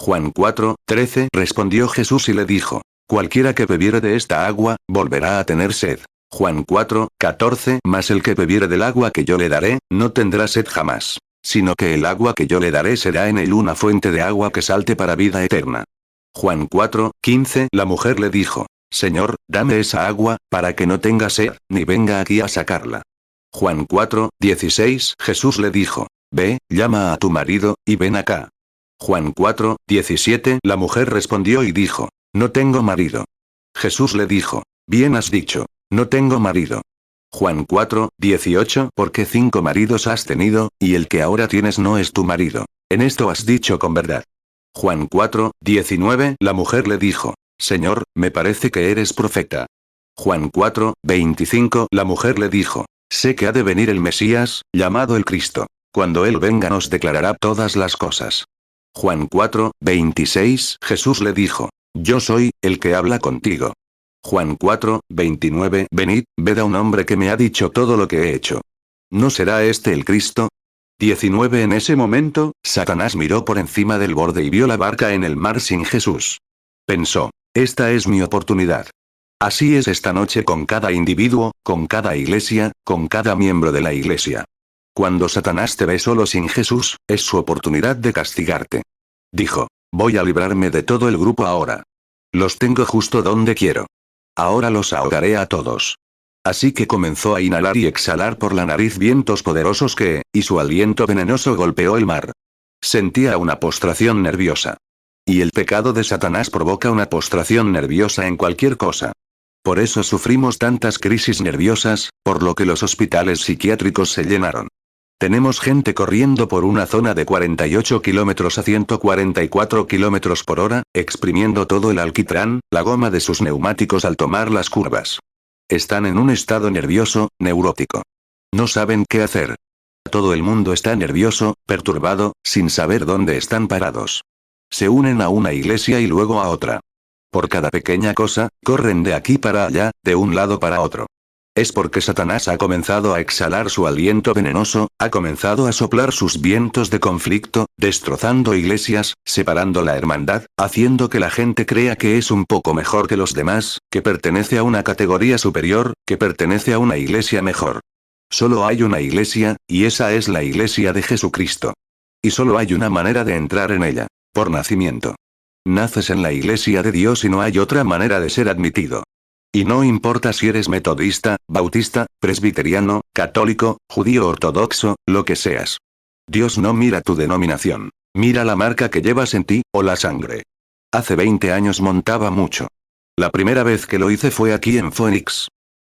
Juan 4, 13. Respondió Jesús y le dijo, cualquiera que bebiere de esta agua, volverá a tener sed. Juan 4, 14. Mas el que bebiere del agua que yo le daré, no tendrá sed jamás, sino que el agua que yo le daré será en él una fuente de agua que salte para vida eterna. Juan 4, 15. La mujer le dijo, Señor, dame esa agua, para que no tenga sed, ni venga aquí a sacarla. Juan 4, 16. Jesús le dijo, ve, llama a tu marido, y ven acá. Juan 4, 17. La mujer respondió y dijo, no tengo marido. Jesús le dijo, bien has dicho, no tengo marido. Juan 4, 18. Porque 5 maridos has tenido, y el que ahora tienes no es tu marido. En esto has dicho con verdad. Juan 4, 19. La mujer le dijo, Señor, me parece que eres profeta. Juan 4, 25. La mujer le dijo, sé que ha de venir el Mesías, llamado el Cristo. Cuando él venga nos declarará todas las cosas. Juan 4, 26. Jesús le dijo, yo soy, el que habla contigo. Juan 4, 29. Venid, ved a un hombre que me ha dicho todo lo que he hecho. ¿No será este el Cristo? 19. En ese momento, Satanás miró por encima del borde y vio la barca en el mar sin Jesús. Pensó, esta es mi oportunidad. Así es esta noche con cada individuo, con cada iglesia, con cada miembro de la iglesia. Cuando Satanás te ve solo sin Jesús, es su oportunidad de castigarte. Dijo, voy a librarme de todo el grupo ahora. Los tengo justo donde quiero. Ahora los ahogaré a todos. Así que comenzó a inhalar y exhalar por la nariz vientos poderosos y su aliento venenoso golpeó el mar. Sentía una postración nerviosa. Y el pecado de Satanás provoca una postración nerviosa en cualquier cosa. Por eso sufrimos tantas crisis nerviosas, por lo que los hospitales psiquiátricos se llenaron. Tenemos gente corriendo por una zona de 48 kilómetros a 144 kilómetros por hora, exprimiendo todo el alquitrán, la goma de sus neumáticos al tomar las curvas. Están en un estado nervioso, neurótico. No saben qué hacer. Todo el mundo está nervioso, perturbado, sin saber dónde están parados. Se unen a una iglesia y luego a otra. Por cada pequeña cosa, corren de aquí para allá, de un lado para otro. Es porque Satanás ha comenzado a exhalar su aliento venenoso, ha comenzado a soplar sus vientos de conflicto, destrozando iglesias, separando la hermandad, haciendo que la gente crea que es un poco mejor que los demás, que pertenece a una categoría superior, que pertenece a una iglesia mejor. Solo hay una iglesia, y esa es la iglesia de Jesucristo. Y solo hay una manera de entrar en ella, por nacimiento. Naces en la iglesia de Dios y no hay otra manera de ser admitido. Y no importa si eres metodista, bautista, presbiteriano, católico, judío ortodoxo, lo que seas. Dios no mira tu denominación. Mira la marca que llevas en ti, o la sangre. Hace 20 años montaba mucho. La primera vez que lo hice fue aquí en Phoenix.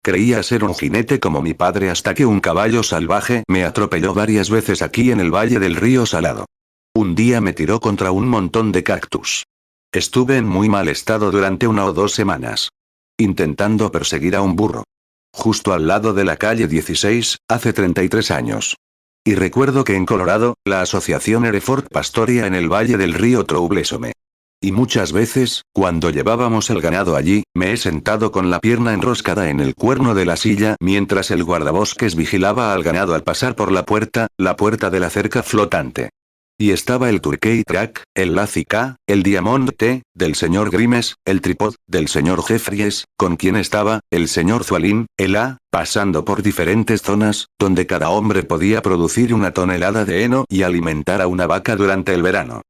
Creía ser un jinete como mi padre hasta que un caballo salvaje me atropelló varias veces aquí en el Valle del Río Salado. Un día me tiró contra un montón de cactus. Estuve en muy mal estado durante 1 o 2 semanas. Intentando perseguir a un burro. Justo al lado de la calle 16, hace 33 años. Y recuerdo que en Colorado, la asociación Hereford pastorea en el Valle del Río Troublesome. Y muchas veces, cuando llevábamos el ganado allí, me he sentado con la pierna enroscada en el cuerno de la silla mientras el guardabosques vigilaba al ganado al pasar por la puerta de la cerca flotante. Y estaba el Turkey Track, el Lazy K, el Diamond T, del señor Grimes, el Tripod, del señor Jeffries, con quien estaba, el señor Zualin, el A, pasando por diferentes zonas, donde cada hombre podía producir 1 tonelada de heno y alimentar a una vaca durante el verano.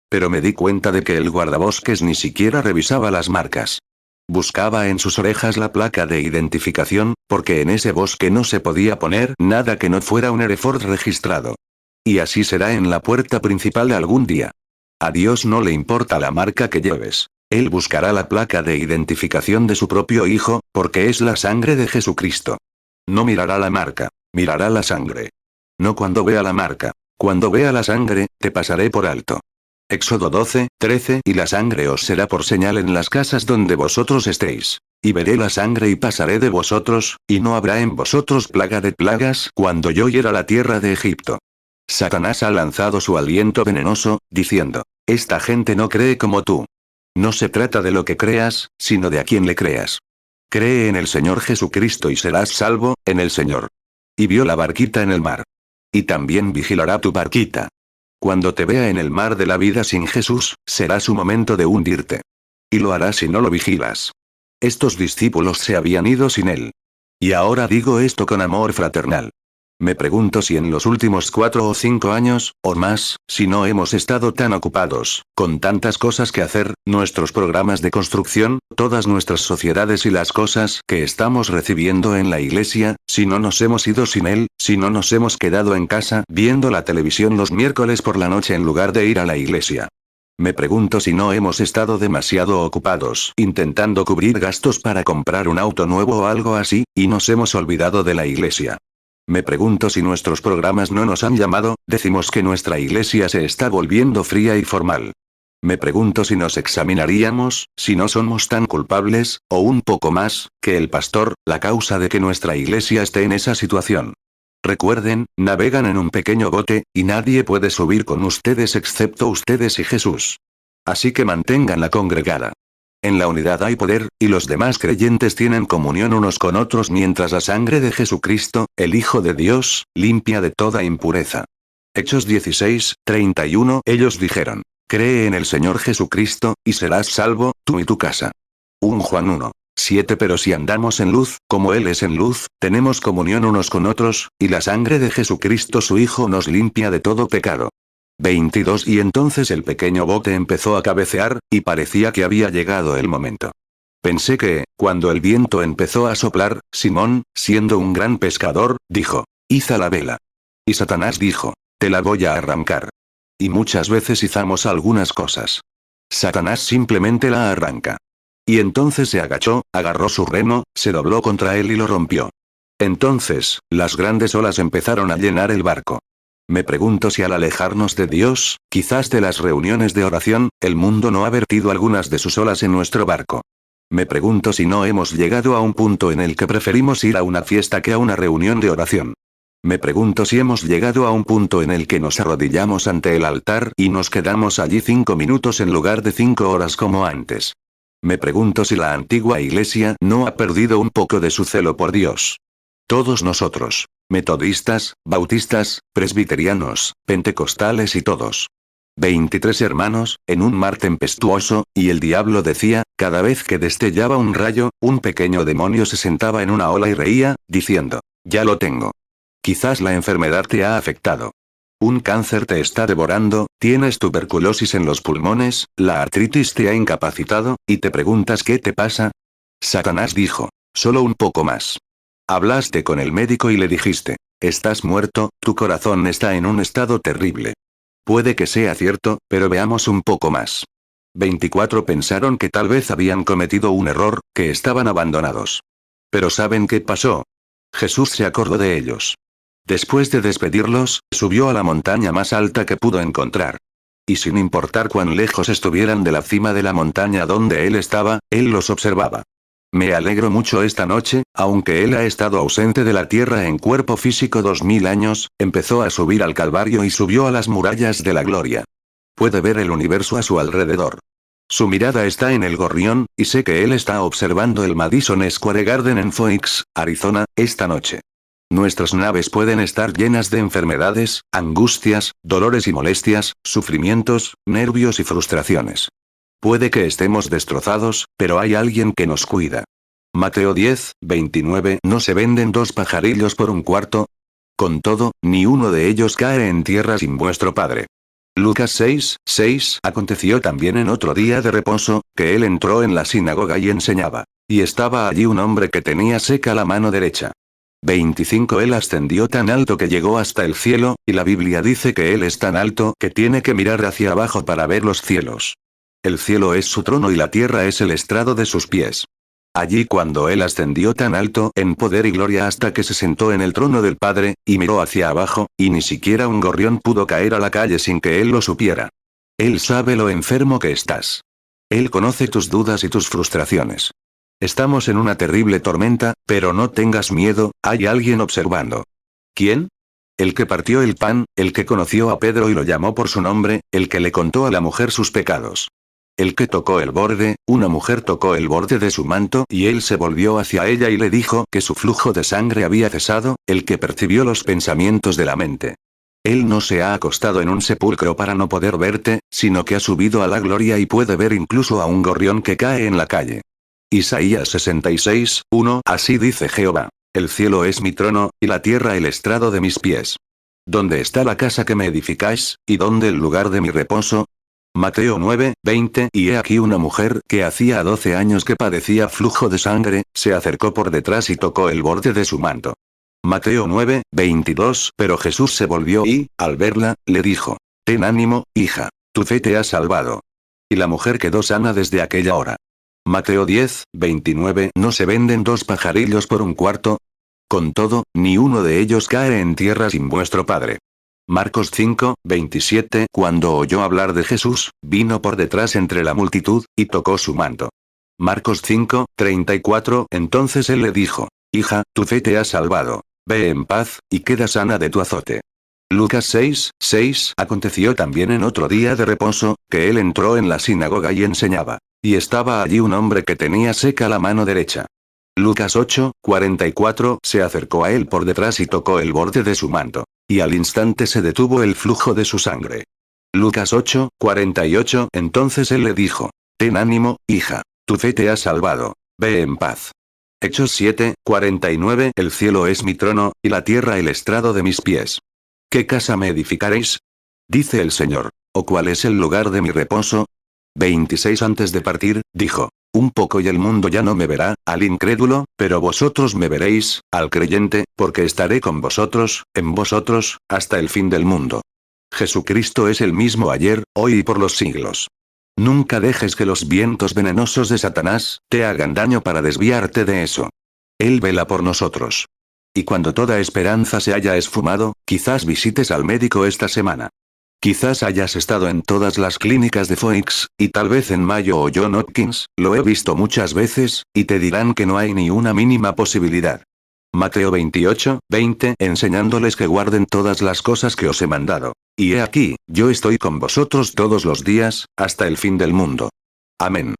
Pero me di cuenta de que el guardabosques ni siquiera revisaba las marcas. Buscaba en sus orejas la placa de identificación, porque en ese bosque no se podía poner nada que no fuera un Hereford registrado. Y así será en la puerta principal algún día. A Dios no le importa la marca que lleves. Él buscará la placa de identificación de su propio Hijo, porque es la sangre de Jesucristo. No mirará la marca, mirará la sangre. No cuando vea la marca. Cuando vea la sangre, te pasaré por alto. Éxodo 12:13 Y la sangre os será por señal en las casas donde vosotros estéis. Y veré la sangre y pasaré de vosotros, y no habrá en vosotros plaga de plagas cuando yo hiera la tierra de Egipto. Satanás ha lanzado su aliento venenoso, diciendo, esta gente no cree como tú. No se trata de lo que creas, sino de a quién le creas. Cree en el Señor Jesucristo y serás salvo, en el Señor. Y vio la barquita en el mar. Y también vigilará tu barquita. Cuando te vea en el mar de la vida sin Jesús, será su momento de hundirte. Y lo hará si no lo vigilas. Estos discípulos se habían ido sin él. Y ahora digo esto con amor fraternal. Me pregunto si en los últimos 4 o 5 años, o más, si no hemos estado tan ocupados, con tantas cosas que hacer, nuestros programas de construcción, todas nuestras sociedades y las cosas que estamos recibiendo en la iglesia, si no nos hemos ido sin él, si no nos hemos quedado en casa viendo la televisión los miércoles por la noche en lugar de ir a la iglesia. Me pregunto si no hemos estado demasiado ocupados intentando cubrir gastos para comprar un auto nuevo o algo así, y nos hemos olvidado de la iglesia. Me pregunto si nuestros programas no nos han llamado, decimos que nuestra iglesia se está volviendo fría y formal. Me pregunto si nos examinaríamos, si no somos tan culpables, o un poco más, que el pastor, la causa de que nuestra iglesia esté en esa situación. Recuerden, navegan en un pequeño bote, y nadie puede subir con ustedes excepto ustedes y Jesús. Así que manténganla congregada. En la unidad hay poder, y los demás creyentes tienen comunión unos con otros mientras la sangre de Jesucristo, el Hijo de Dios, limpia de toda impureza. Hechos 16:31 Ellos dijeron, cree en el Señor Jesucristo, y serás salvo, tú y tu casa. 1 Juan 1:7 Pero si andamos en luz, como Él es en luz, tenemos comunión unos con otros, y la sangre de Jesucristo su Hijo nos limpia de todo pecado. 22 Y entonces el pequeño bote empezó a cabecear, y parecía que había llegado el momento. Pensé que, cuando el viento empezó a soplar, Simón, siendo un gran pescador, dijo, iza la vela. Y Satanás dijo, te la voy a arrancar. Y muchas veces izamos algunas cosas. Satanás simplemente la arranca. Y entonces se agachó, agarró su remo, se dobló contra él y lo rompió. Entonces, las grandes olas empezaron a llenar el barco. Me pregunto si al alejarnos de Dios, quizás de las reuniones de oración, el mundo no ha vertido algunas de sus olas en nuestro barco. Me pregunto si no hemos llegado a un punto en el que preferimos ir a una fiesta que a una reunión de oración. Me pregunto si hemos llegado a un punto en el que nos arrodillamos ante el altar y nos quedamos allí 5 minutos en lugar de 5 horas como antes. Me pregunto si la antigua iglesia no ha perdido un poco de su celo por Dios. Todos nosotros, metodistas, bautistas, presbiterianos, pentecostales y todos. 23 hermanos, en un mar tempestuoso, y el diablo decía, cada vez que destellaba un rayo, un pequeño demonio se sentaba en una ola y reía, diciendo, ya lo tengo. Quizás la enfermedad te ha afectado. Un cáncer te está devorando, tienes tuberculosis en los pulmones, la artritis te ha incapacitado, y te preguntas qué te pasa. Satanás dijo, solo un poco más. Hablaste con el médico y le dijiste, estás muerto, tu corazón está en un estado terrible. Puede que sea cierto, pero veamos un poco más. 24 pensaron que tal vez habían cometido un error, que estaban abandonados. Pero ¿saben qué pasó? Jesús se acordó de ellos. Después de despedirlos, subió a la montaña más alta que pudo encontrar. Y sin importar cuán lejos estuvieran de la cima de la montaña donde él estaba, él los observaba. Me alegro mucho esta noche, aunque él ha estado ausente de la tierra en cuerpo físico 2000 años, empezó a subir al Calvario y subió a las murallas de la gloria. Puede ver el universo a su alrededor. Su mirada está en el gorrión, y sé que él está observando el Madison Square Garden en Phoenix, Arizona, esta noche. Nuestras naves pueden estar llenas de enfermedades, angustias, dolores y molestias, sufrimientos, nervios y frustraciones. Puede que estemos destrozados, pero hay alguien que nos cuida. Mateo 10:29 ¿No se venden 2 pajarillos por un cuarto? Con todo, ni uno de ellos cae en tierra sin vuestro Padre. Lucas 6:6. Aconteció también en otro día de reposo, que él entró en la sinagoga y enseñaba. Y estaba allí un hombre que tenía seca la mano derecha. 25. Él ascendió tan alto que llegó hasta el cielo, y la Biblia dice que él es tan alto que tiene que mirar hacia abajo para ver los cielos. El cielo es su trono y la tierra es el estrado de sus pies. Allí cuando él ascendió tan alto en poder y gloria hasta que se sentó en el trono del Padre, y miró hacia abajo, y ni siquiera un gorrión pudo caer a la calle sin que él lo supiera. Él sabe lo enfermo que estás. Él conoce tus dudas y tus frustraciones. Estamos en una terrible tormenta, pero no tengas miedo, hay alguien observando. ¿Quién? El que partió el pan, el que conoció a Pedro y lo llamó por su nombre, el que le contó a la mujer sus pecados. El que tocó el borde, una mujer tocó el borde de su manto y él se volvió hacia ella y le dijo que su flujo de sangre había cesado, el que percibió los pensamientos de la mente. Él no se ha acostado en un sepulcro para no poder verte, sino que ha subido a la gloria y puede ver incluso a un gorrión que cae en la calle. Isaías 66:1. Así dice Jehová. El cielo es mi trono, y la tierra el estrado de mis pies. ¿Dónde está la casa que me edificáis, y dónde el lugar de mi reposo? Mateo 9:20. Y he aquí una mujer que hacía 12 años que padecía flujo de sangre, se acercó por detrás y tocó el borde de su manto. Mateo 9:22. Pero Jesús se volvió y, al verla, le dijo: Ten ánimo, hija, tu fe te ha salvado. Y la mujer quedó sana desde aquella hora. Mateo 10:29. ¿No se venden 2 pajarillos por un cuarto? Con todo, ni uno de ellos cae en tierra sin vuestro Padre. Marcos 5:27. Cuando oyó hablar de Jesús, vino por detrás entre la multitud, y tocó su manto. Marcos 5:34. Entonces él le dijo: Hija, tu fe te ha salvado. Ve en paz, y queda sana de tu azote. Lucas 6:6. Aconteció también en otro día de reposo, que él entró en la sinagoga y enseñaba. Y estaba allí un hombre que tenía seca la mano derecha. Lucas 8:44. Se acercó a él por detrás y tocó el borde de su manto. Y al instante se detuvo el flujo de su sangre. Lucas 8:48. Entonces él le dijo: Ten ánimo, hija, tu fe te ha salvado. Ve en paz. Hechos 7:49. El cielo es mi trono, y la tierra el estrado de mis pies. ¿Qué casa me edificaréis? Dice el Señor. ¿O cuál es el lugar de mi reposo? 26. Antes de partir, dijo: Un poco y el mundo ya no me verá, al incrédulo, pero vosotros me veréis, al creyente, porque estaré con vosotros, en vosotros, hasta el fin del mundo. Jesucristo es el mismo ayer, hoy y por los siglos. Nunca dejes que los vientos venenosos de Satanás te hagan daño para desviarte de eso. Él vela por nosotros. Y cuando toda esperanza se haya esfumado, quizás visites al médico esta semana. Quizás hayas estado en todas las clínicas de Phoenix, y tal vez en Mayo o John Hopkins, lo he visto muchas veces, y te dirán que no hay ni una mínima posibilidad. Mateo 28:20. Enseñándoles que guarden todas las cosas que os he mandado. Y he aquí, yo estoy con vosotros todos los días, hasta el fin del mundo. Amén.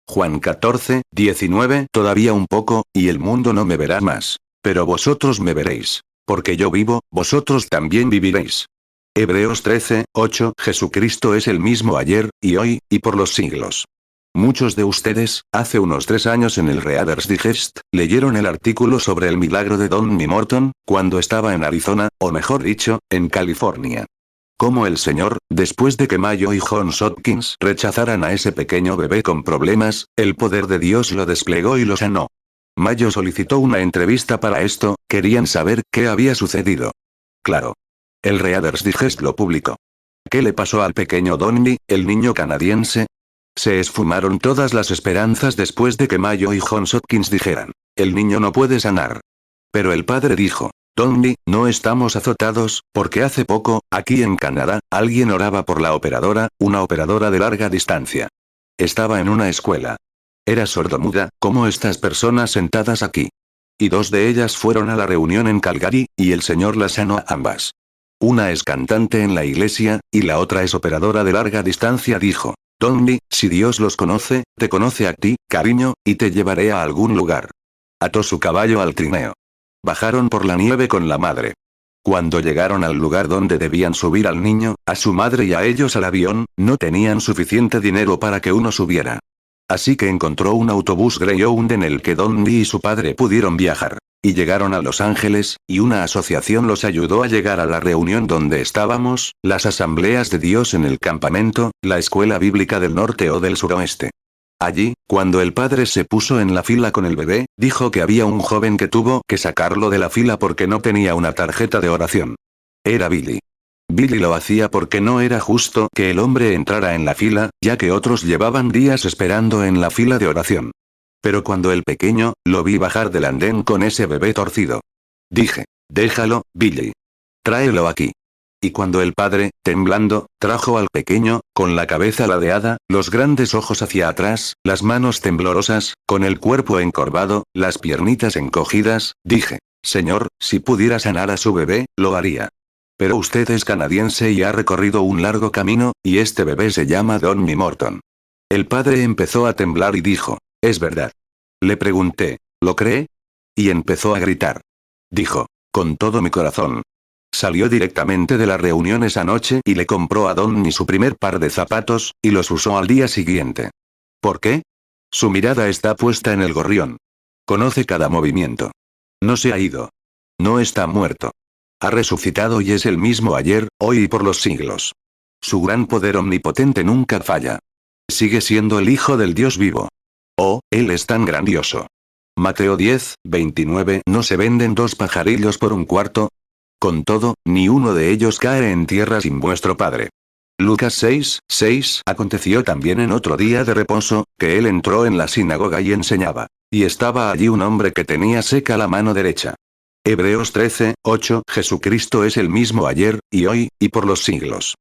Juan 14:19. Todavía un poco, y el mundo no me verá más. Pero vosotros me veréis. Porque yo vivo, vosotros también viviréis. Hebreos 13:8. Jesucristo es el mismo ayer, y hoy, y por los siglos. Muchos de ustedes, hace unos 3 años en el Reader's Digest, leyeron el artículo sobre el milagro de Donnie Morton, cuando estaba en Arizona, o mejor dicho, en California. Cómo el Señor, después de que Mayo y Johns Hopkins rechazaran a ese pequeño bebé con problemas, el poder de Dios lo desplegó y lo sanó. Mayo solicitó una entrevista para esto, querían saber qué había sucedido. Claro. El Reader's Digest lo publicó. ¿Qué le pasó al pequeño Donnie, el niño canadiense? Se esfumaron todas las esperanzas después de que Mayo y Johns Hopkins dijeran: el niño no puede sanar. Pero el padre dijo: Donnie, no estamos azotados, porque hace poco, aquí en Canadá, alguien oraba por la operadora, una operadora de larga distancia. Estaba en una escuela. Era sordomuda, como estas personas sentadas aquí. Y 2 de ellas fueron a la reunión en Calgary, y el Señor las sanó a ambas. Una es cantante en la iglesia, y la otra es operadora de larga distancia. Dijo: Donnie, si Dios los conoce, te conoce a ti, cariño, y te llevaré a algún lugar. Ató su caballo al trineo. Bajaron por la nieve con la madre. Cuando llegaron al lugar donde debían subir al niño, a su madre y a ellos al avión, no tenían suficiente dinero para que uno subiera. Así que encontró un autobús Greyhound en el que Donnie y su padre pudieron viajar. Y llegaron a Los Ángeles, y una asociación los ayudó a llegar a la reunión donde estábamos, las asambleas de Dios en el campamento, la escuela bíblica del norte o del suroeste. Allí, cuando el padre se puso en la fila con el bebé, dijo que había un joven que tuvo que sacarlo de la fila porque no tenía una tarjeta de oración. Era Billy. Billy lo hacía porque no era justo que el hombre entrara en la fila, ya que otros llevaban días esperando en la fila de oración. Pero cuando el pequeño, lo vi bajar del andén con ese bebé torcido. Dije, déjalo, Billy. Tráelo aquí. Y cuando el padre, temblando, trajo al pequeño, con la cabeza ladeada, los grandes ojos hacia atrás, las manos temblorosas, con el cuerpo encorvado, las piernitas encogidas, dije, Señor, si pudiera sanar a su bebé, lo haría. Pero usted es canadiense y ha recorrido un largo camino, y este bebé se llama Donnie Morton. El padre empezó a temblar y dijo, es verdad. Le pregunté, ¿lo cree? Y empezó a gritar. Dijo, con todo mi corazón. Salió directamente de la reunión esa noche y le compró a Donnie su primer par de zapatos, y los usó al día siguiente. ¿Por qué? Su mirada está puesta en el gorrión. Conoce cada movimiento. No se ha ido. No está muerto. Ha resucitado y es el mismo ayer, hoy y por los siglos. Su gran poder omnipotente nunca falla. Sigue siendo el Hijo del Dios vivo. Oh, Él es tan grandioso. Mateo 10, 29. ¿No se venden 2 pajarillos por un cuarto? Con todo, ni uno de ellos cae en tierra sin vuestro Padre. Lucas 6, 6. Aconteció también en otro día de reposo, que él entró en la sinagoga y enseñaba. Y estaba allí un hombre que tenía seca la mano derecha. Hebreos 13, 8. Jesucristo es el mismo ayer, y hoy, y por los siglos.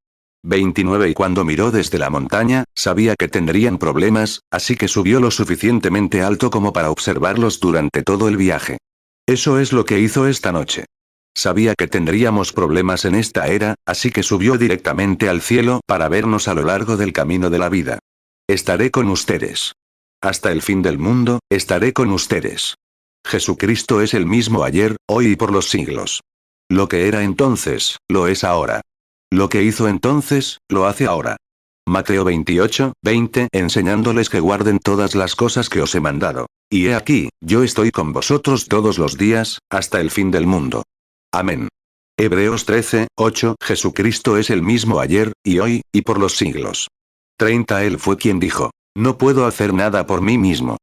29. Y cuando miró desde la montaña, sabía que tendrían problemas, así que subió lo suficientemente alto como para observarlos durante todo el viaje. Eso es lo que hizo esta noche. Sabía que tendríamos problemas en esta era, así que subió directamente al cielo para vernos a lo largo del camino de la vida. Estaré con ustedes. Hasta el fin del mundo, estaré con ustedes. Jesucristo es el mismo ayer, hoy y por los siglos. Lo que era entonces, lo es ahora. Lo que hizo entonces, lo hace ahora. Mateo 28, 20. Enseñándoles que guarden todas las cosas que os he mandado. Y he aquí, yo estoy con vosotros todos los días, hasta el fin del mundo. Amén. Hebreos 13, 8. Jesucristo es el mismo ayer, y hoy, y por los siglos. 30. Él fue quien dijo, no puedo hacer nada por mí mismo.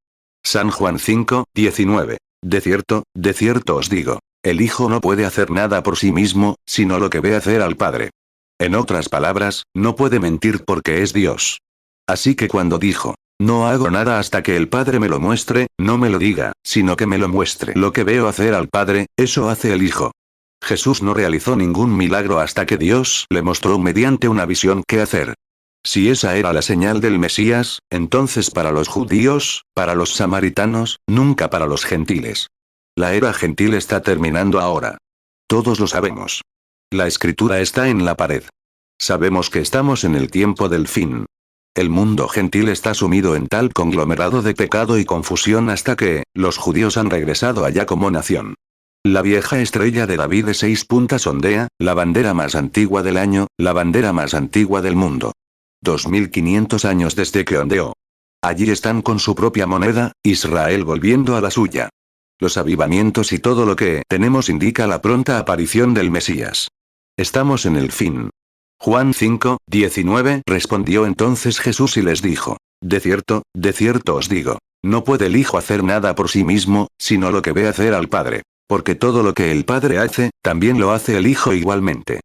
San Juan 5, 19. De cierto os digo, el Hijo no puede hacer nada por sí mismo, sino lo que ve hacer al Padre. En otras palabras, no puede mentir porque es Dios. Así que cuando dijo, no hago nada hasta que el Padre me lo muestre, no me lo diga, sino que me lo muestre. Lo que veo hacer al Padre, eso hace el Hijo. Jesús no realizó ningún milagro hasta que Dios le mostró mediante una visión qué hacer. Si esa era la señal del Mesías, entonces para los judíos, para los samaritanos, nunca para los gentiles. La era gentil está terminando ahora. Todos lo sabemos. La escritura está en la pared. Sabemos que estamos en el tiempo del fin. El mundo gentil está sumido en tal conglomerado de pecado y confusión hasta que, los judíos han regresado allá como nación. La vieja estrella de David de 6 puntas ondea, la bandera más antigua del año, la bandera más antigua del mundo. 2500 años desde que ondeó. Allí están con su propia moneda, Israel volviendo a la suya. Los avivamientos y todo lo que tenemos indica la pronta aparición del Mesías. Estamos en el fin. Juan 5, 19. Respondió entonces Jesús y les dijo, de cierto os digo, no puede el Hijo hacer nada por sí mismo, sino lo que ve hacer al Padre. Porque todo lo que el Padre hace, también lo hace el Hijo igualmente.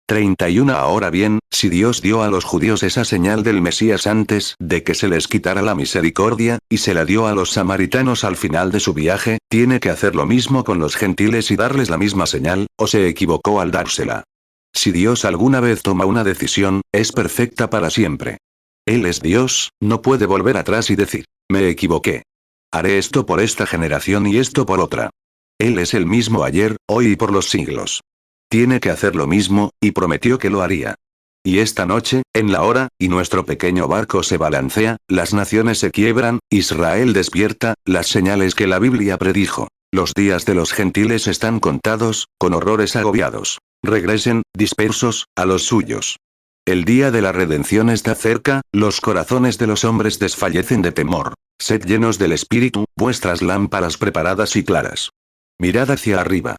31. Ahora bien, si Dios dio a los judíos esa señal del Mesías antes de que se les quitara la misericordia, y se la dio a los samaritanos al final de su viaje, tiene que hacer lo mismo con los gentiles y darles la misma señal, o se equivocó al dársela. Si Dios alguna vez toma una decisión, es perfecta para siempre. Él es Dios, no puede volver atrás y decir, me equivoqué. Haré esto por esta generación y esto por otra. Él es el mismo ayer, hoy y por los siglos. Tiene que hacer lo mismo, y prometió que lo haría. Y esta noche, en la hora, y nuestro pequeño barco se balancea, las naciones se quiebran, Israel despierta, las señales que la Biblia predijo. Los días de los gentiles están contados, con horrores agobiados. Regresen, dispersos, a los suyos. El día de la redención está cerca, los corazones de los hombres desfallecen de temor. Sed llenos del Espíritu, vuestras lámparas preparadas y claras. Mirad hacia arriba.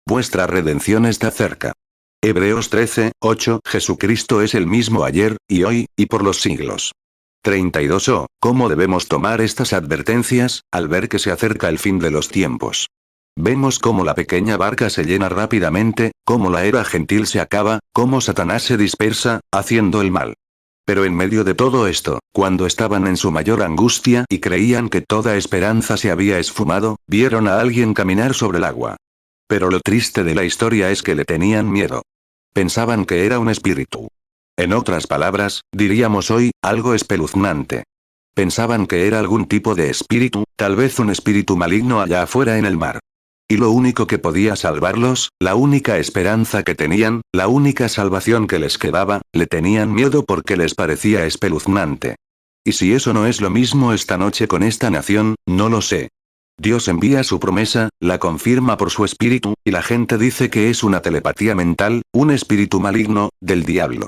Vuestra redención está cerca. Hebreos 13:8 Jesucristo es el mismo ayer, y hoy, y por los siglos. 32 ¿Cómo debemos tomar estas advertencias, al ver que se acerca el fin de los tiempos? Vemos cómo la pequeña barca se llena rápidamente, cómo la era gentil se acaba, cómo Satanás se dispersa, haciendo el mal. Pero en medio de todo esto, cuando estaban en su mayor angustia y creían que toda esperanza se había esfumado, vieron a alguien caminar sobre el agua. Pero lo triste de la historia es que le tenían miedo. Pensaban que era un espíritu. En otras palabras, diríamos hoy, algo espeluznante. Pensaban que era algún tipo de espíritu, tal vez un espíritu maligno allá afuera en el mar. Y lo único que podía salvarlos, la única esperanza que tenían, la única salvación que les quedaba, le tenían miedo porque les parecía espeluznante. Y si eso no es lo mismo esta noche con esta nación, no lo sé. Dios envía su promesa, la confirma por su espíritu, y la gente dice que es una telepatía mental, un espíritu maligno, del diablo.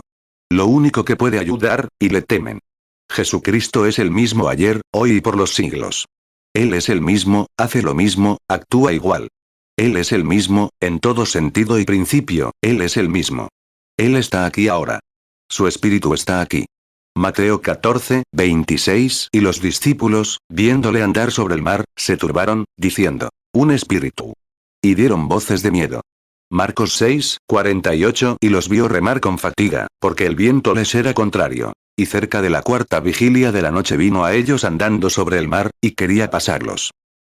Lo único que puede ayudar, y le temen. Jesucristo es el mismo ayer, hoy y por los siglos. Él es el mismo, hace lo mismo, actúa igual. Él es el mismo, en todo sentido y principio, Él es el mismo. Él está aquí ahora. Su espíritu está aquí. Mateo 14:26 Y los discípulos, viéndole andar sobre el mar, se turbaron, diciendo, un espíritu. Y dieron voces de miedo. Marcos 6:48 Y los vio remar con fatiga, porque el viento les era contrario. Y cerca de la cuarta vigilia de la noche vino a ellos andando sobre el mar, y quería pasarlos.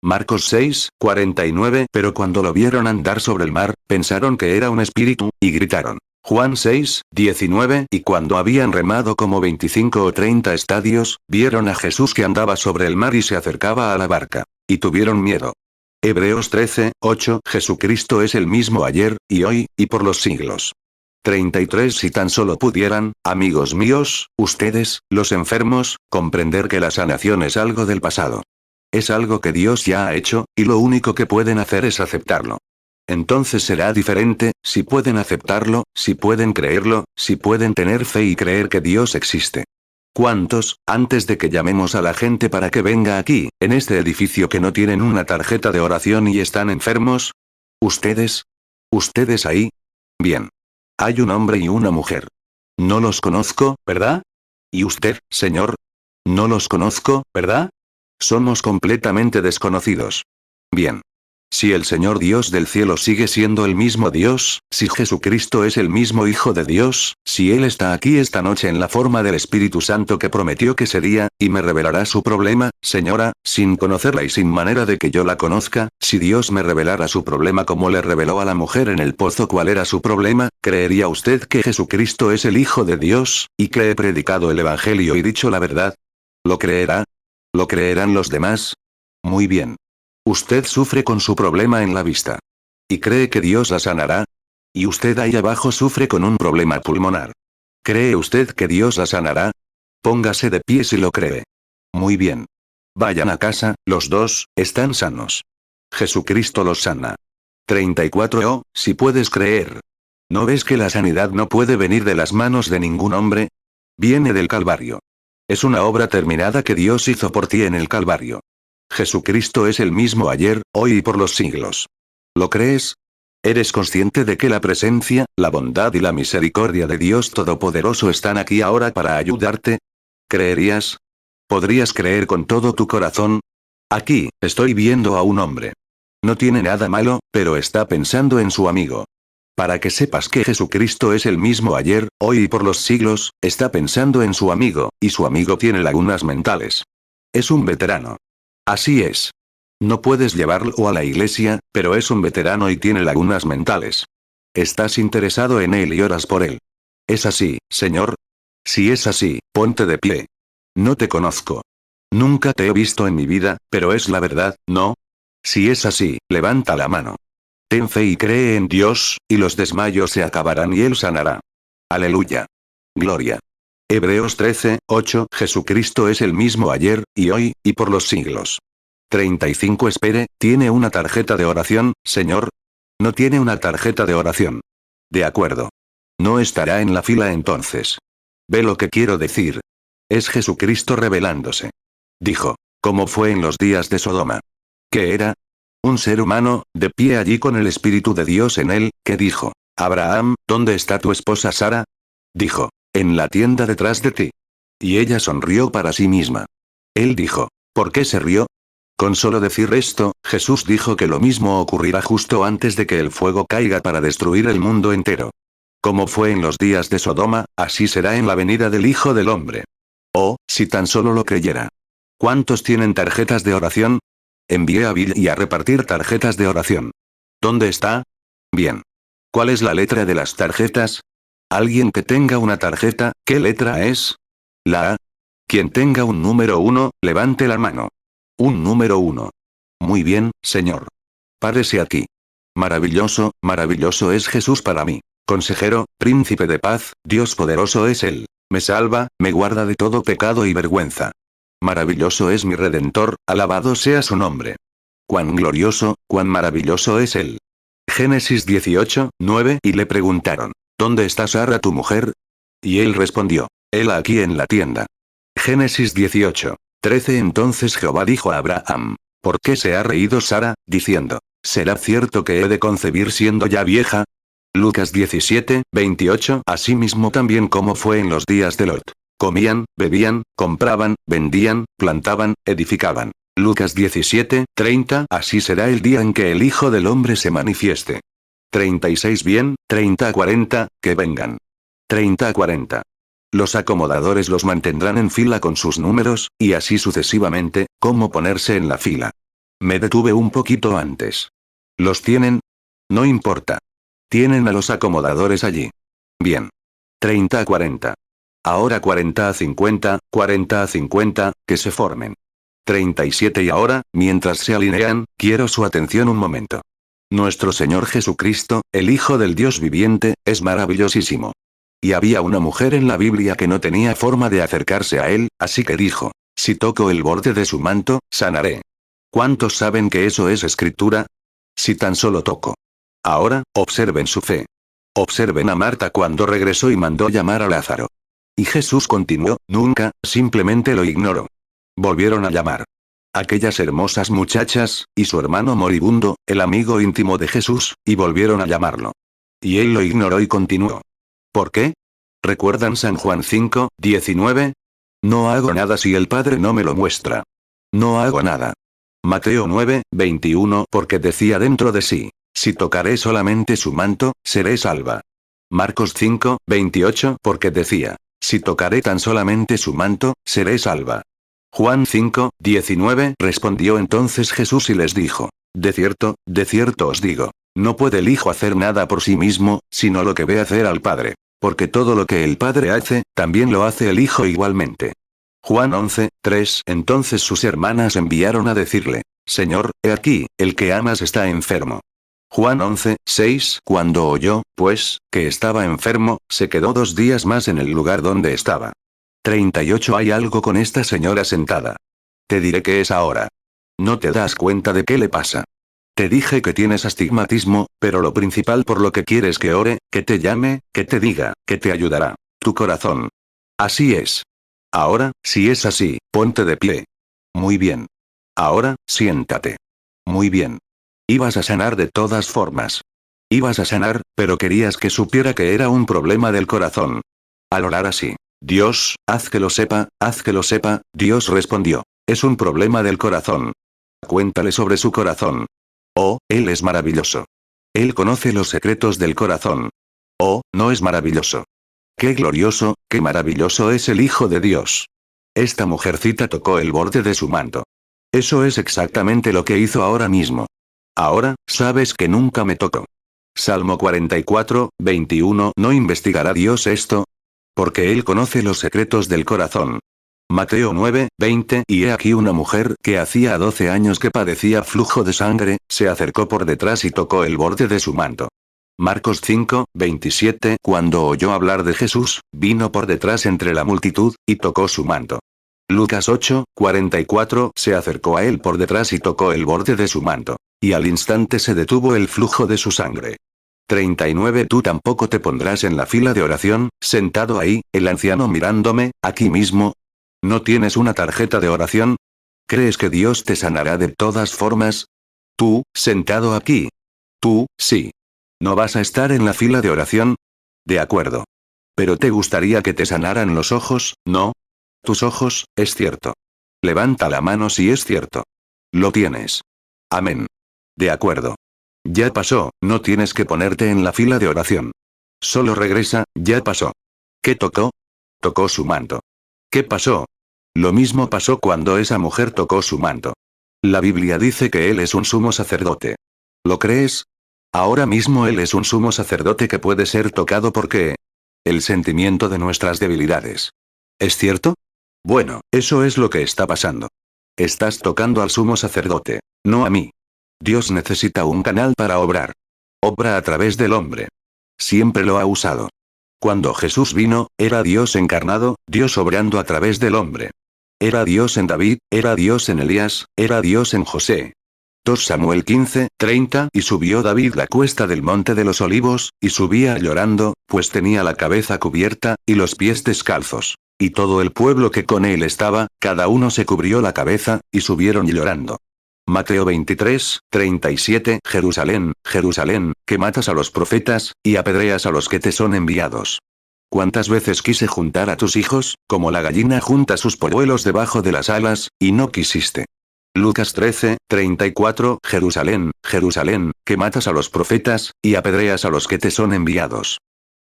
Marcos 6:49 Pero cuando lo vieron andar sobre el mar, pensaron que era un espíritu, y gritaron. Juan 6:19 Y cuando habían remado como 25 o 30 estadios, vieron a Jesús que andaba sobre el mar y se acercaba a la barca. Y tuvieron miedo. Hebreos 13:8 Jesucristo es el mismo ayer, y hoy, y por los siglos. 33 Si tan solo pudieran, amigos míos, ustedes, los enfermos, comprender que la sanación es algo del pasado. Es algo que Dios ya ha hecho, y lo único que pueden hacer es aceptarlo. Entonces será diferente, si pueden aceptarlo, si pueden creerlo, si pueden tener fe y creer que Dios existe. ¿Cuántos, antes de que llamemos a la gente para que venga aquí, en este edificio que no tienen una tarjeta de oración y están enfermos? ¿Ustedes? ¿Ustedes ahí? Bien. Hay un hombre y una mujer. No los conozco, ¿verdad? ¿Y usted, señor? No los conozco, ¿verdad? Somos completamente desconocidos. Bien. Si el Señor Dios del cielo sigue siendo el mismo Dios, si Jesucristo es el mismo Hijo de Dios, si Él está aquí esta noche en la forma del Espíritu Santo que prometió que sería, y me revelará su problema, señora, sin conocerla y sin manera de que yo la conozca, si Dios me revelara su problema como le reveló a la mujer en el pozo cuál era su problema, ¿creería usted que Jesucristo es el Hijo de Dios, y que he predicado el Evangelio y dicho la verdad? ¿Lo creerá? ¿Lo creerán los demás? Muy bien. Usted sufre con su problema en la vista. ¿Y cree que Dios la sanará? Y usted ahí abajo sufre con un problema pulmonar. ¿Cree usted que Dios la sanará? Póngase de pie si lo cree. Muy bien. Vayan a casa, los dos, están sanos. Jesucristo los sana. 34 Oh, si puedes creer. ¿No ves que la sanidad no puede venir de las manos de ningún hombre? Viene del Calvario. Es una obra terminada que Dios hizo por ti en el Calvario. Jesucristo es el mismo ayer, hoy y por los siglos. ¿Lo crees? ¿Eres consciente de que la presencia, la bondad y la misericordia de Dios Todopoderoso están aquí ahora para ayudarte? ¿Creerías? ¿Podrías creer con todo tu corazón? Aquí, estoy viendo a un hombre. No tiene nada malo, pero está pensando en su amigo. Para que sepas que Jesucristo es el mismo ayer, hoy y por los siglos, está pensando en su amigo, y su amigo tiene lagunas mentales. Es un veterano. Así es. No puedes llevarlo a la iglesia, pero es un veterano y tiene lagunas mentales. Estás interesado en él y oras por él. ¿Es así, señor? Si es así, ponte de pie. No te conozco. Nunca te he visto en mi vida, pero es la verdad, ¿no? Si es así, levanta la mano. Ten fe y cree en Dios, y los desmayos se acabarán y Él sanará. Aleluya. Gloria. Hebreos 13:8 Jesucristo es el mismo ayer, y hoy, y por los siglos. 35 Espere, ¿tiene una tarjeta de oración, señor? No tiene una tarjeta de oración. De acuerdo. No estará en la fila entonces. ¿Ve lo que quiero decir? Es Jesucristo revelándose. Dijo, como fue en los días de Sodoma. ¿Qué era? un ser humano, de pie allí con el Espíritu de Dios en él, que dijo: Abraham, ¿dónde está tu esposa Sara? Dijo: en la tienda detrás de ti. Y ella sonrió para sí misma. Él dijo: ¿por qué se rió? Con solo decir esto, Jesús dijo que lo mismo ocurrirá justo antes de que el fuego caiga para destruir el mundo entero. Como fue en los días de Sodoma, así será en la venida del Hijo del Hombre. Oh, si tan solo lo creyera. ¿Cuántos tienen tarjetas de oración? Envié a Bill y a repartir tarjetas de oración. ¿Dónde está? Bien. ¿Cuál es la letra de las tarjetas? Alguien que tenga una tarjeta, ¿qué letra es? La A. Quien tenga un número 1, levante la mano. Un número 1. Muy bien, señor. Párese aquí. Maravilloso, maravilloso es Jesús para mí. Consejero, príncipe de paz, Dios poderoso es Él. Me salva, me guarda de todo pecado y vergüenza. Maravilloso es mi Redentor, alabado sea su nombre. Cuán glorioso, cuán maravilloso es Él. Génesis 18, 9. Y le preguntaron: ¿dónde está Sara tu mujer? Y él respondió: hela aquí en la tienda. Génesis 18, 13. Entonces Jehová dijo a Abraham: ¿por qué se ha reído Sara, diciendo: ¿será cierto que he de concebir siendo ya vieja? Lucas 17, 28. Asimismo también como fue en los días de Lot. Comían, bebían, compraban, vendían, plantaban, edificaban. Lucas 17, 30. Así será el día en que el Hijo del Hombre se manifieste. 36. Bien, 30 a 40, que vengan. 30 a 40. Los acomodadores los mantendrán en fila con sus números, y así sucesivamente, cómo ponerse en la fila. Me detuve un poquito antes. ¿Los tienen? No importa. Tienen a los acomodadores allí. Bien. 30 a 40. Ahora 40 a 50, 40 a 50, que se formen. 37. Y ahora, mientras se alinean, quiero su atención un momento. Nuestro Señor Jesucristo, el Hijo del Dios viviente, es maravillosísimo. Y había una mujer en la Biblia que no tenía forma de acercarse a él, así que dijo: si toco el borde de su manto, sanaré. ¿Cuántos saben que eso es escritura? Si tan solo toco. Ahora, observen su fe. Observen a Marta cuando regresó y mandó llamar a Lázaro. Y Jesús continuó: nunca, simplemente lo ignoró. Volvieron a llamar. Aquellas hermosas muchachas, y su hermano moribundo, el amigo íntimo de Jesús, y volvieron a llamarlo. Y él lo ignoró y continuó. ¿Por qué? ¿Recuerdan San Juan 5, 19? No hago nada si el Padre no me lo muestra. No hago nada. Mateo 9, 21. Porque decía dentro de sí: si tocaré solamente su manto, seré salva. Marcos 5, 28. Porque decía: si tocaré tan solamente su manto, seré salva. Juan 5, 19. Respondió entonces Jesús y les dijo: de cierto os digo, no puede el Hijo hacer nada por sí mismo, sino lo que ve hacer al Padre. Porque todo lo que el Padre hace, también lo hace el Hijo igualmente. Juan 11, 3. Entonces sus hermanas enviaron a decirle: Señor, he aquí, el que amas está enfermo. Juan 11, 6. Cuando oyó, pues, que estaba enfermo, se quedó 2 días más en el lugar donde estaba. 38. Hay algo con esta señora sentada. Te diré qué es ahora. No te das cuenta de qué le pasa. Te dije que tienes astigmatismo, pero lo principal por lo que quieres que ore, que te llame, que te diga, que te ayudará. Tu corazón. Así es. Ahora, si es así, ponte de pie. Muy bien. Ahora, siéntate. Muy bien. Ibas a sanar de todas formas. Ibas a sanar, pero querías que supiera que era un problema del corazón. Al orar así: Dios, haz que lo sepa, Dios respondió: es un problema del corazón. Cuéntale sobre su corazón. Oh, Él es maravilloso. Él conoce los secretos del corazón. Oh, ¿no es maravilloso? Qué glorioso, qué maravilloso es el Hijo de Dios. Esta mujercita tocó el borde de su manto. Eso es exactamente lo que hizo ahora mismo. Ahora, sabes que nunca me tocó. Salmo 44, 21. ¿No investigará Dios esto? Porque Él conoce los secretos del corazón. Mateo 9, 20. Y he aquí una mujer que hacía 12 años que padecía flujo de sangre, se acercó por detrás y tocó el borde de su manto. Marcos 5, 27. Cuando oyó hablar de Jesús, vino por detrás entre la multitud, y tocó su manto. Lucas 8, 44. Se acercó a él por detrás y tocó el borde de su manto. Y al instante se detuvo el flujo de su sangre. 39. Tú tampoco te pondrás en la fila de oración, sentado ahí, el anciano mirándome, aquí mismo. ¿No tienes una tarjeta de oración? ¿Crees que Dios te sanará de todas formas? Tú, sentado aquí. Tú, sí. ¿No vas a estar en la fila de oración? De acuerdo. Pero te gustaría que te sanaran los ojos, ¿no? Tus ojos, es cierto. Levanta la mano si es cierto. Lo tienes. Amén. De acuerdo. Ya pasó, no tienes que ponerte en la fila de oración. Solo regresa, ya pasó. ¿Qué tocó? Tocó su manto. ¿Qué pasó? Lo mismo pasó cuando esa mujer tocó su manto. La Biblia dice que él es un sumo sacerdote. ¿Lo crees? Ahora mismo él es un sumo sacerdote que puede ser tocado porque el sentimiento de nuestras debilidades. ¿Es cierto? Bueno, eso es lo que está pasando. Estás tocando al sumo sacerdote, no a mí. Dios necesita un canal para obrar. Obra a través del hombre. Siempre lo ha usado. Cuando Jesús vino, era Dios encarnado, Dios obrando a través del hombre. Era Dios en David, era Dios en Elías, era Dios en José. 2 Samuel 15:30 Y subió David la cuesta del monte de los olivos, y subía llorando, pues tenía la cabeza cubierta, y los pies descalzos. Y todo el pueblo que con él estaba, cada uno se cubrió la cabeza, y subieron llorando. Mateo 23:37 Jerusalén, Jerusalén, que matas a los profetas, y apedreas a los que te son enviados. ¿Cuántas veces quise juntar a tus hijos, como la gallina junta sus polluelos debajo de las alas, y no quisiste? Lucas 13:34 Jerusalén, Jerusalén, que matas a los profetas, y apedreas a los que te son enviados.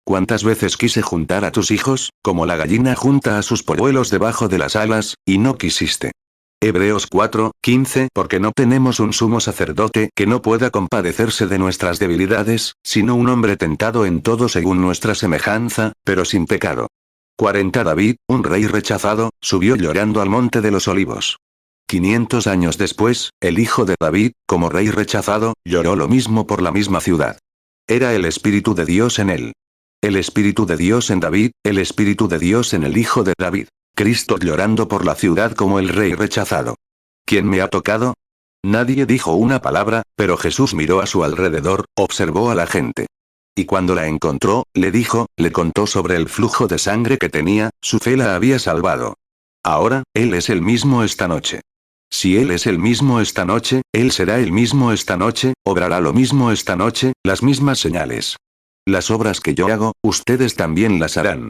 ¿Cuántas veces quise juntar a tus hijos, como la gallina junta a sus polluelos debajo de las alas, y no quisiste? Hebreos 4:15 Porque no tenemos un sumo sacerdote que no pueda compadecerse de nuestras debilidades, sino un hombre tentado en todo según nuestra semejanza, pero sin pecado. 40 David, un rey rechazado, subió llorando al monte de los olivos. 500 años después, el hijo de David, como rey rechazado, lloró lo mismo por la misma ciudad. Era el Espíritu de Dios en él. El Espíritu de Dios en David, el Espíritu de Dios en el hijo de David. Cristo llorando por la ciudad como el rey rechazado. ¿Quién me ha tocado? Nadie dijo una palabra, pero Jesús miró a su alrededor, observó a la gente. Y cuando la encontró, le contó sobre el flujo de sangre que tenía, su fe la había salvado. Ahora, Él es el mismo esta noche. Si Él es el mismo esta noche, Él será el mismo esta noche, obrará lo mismo esta noche, las mismas señales. Las obras que yo hago, ustedes también las harán.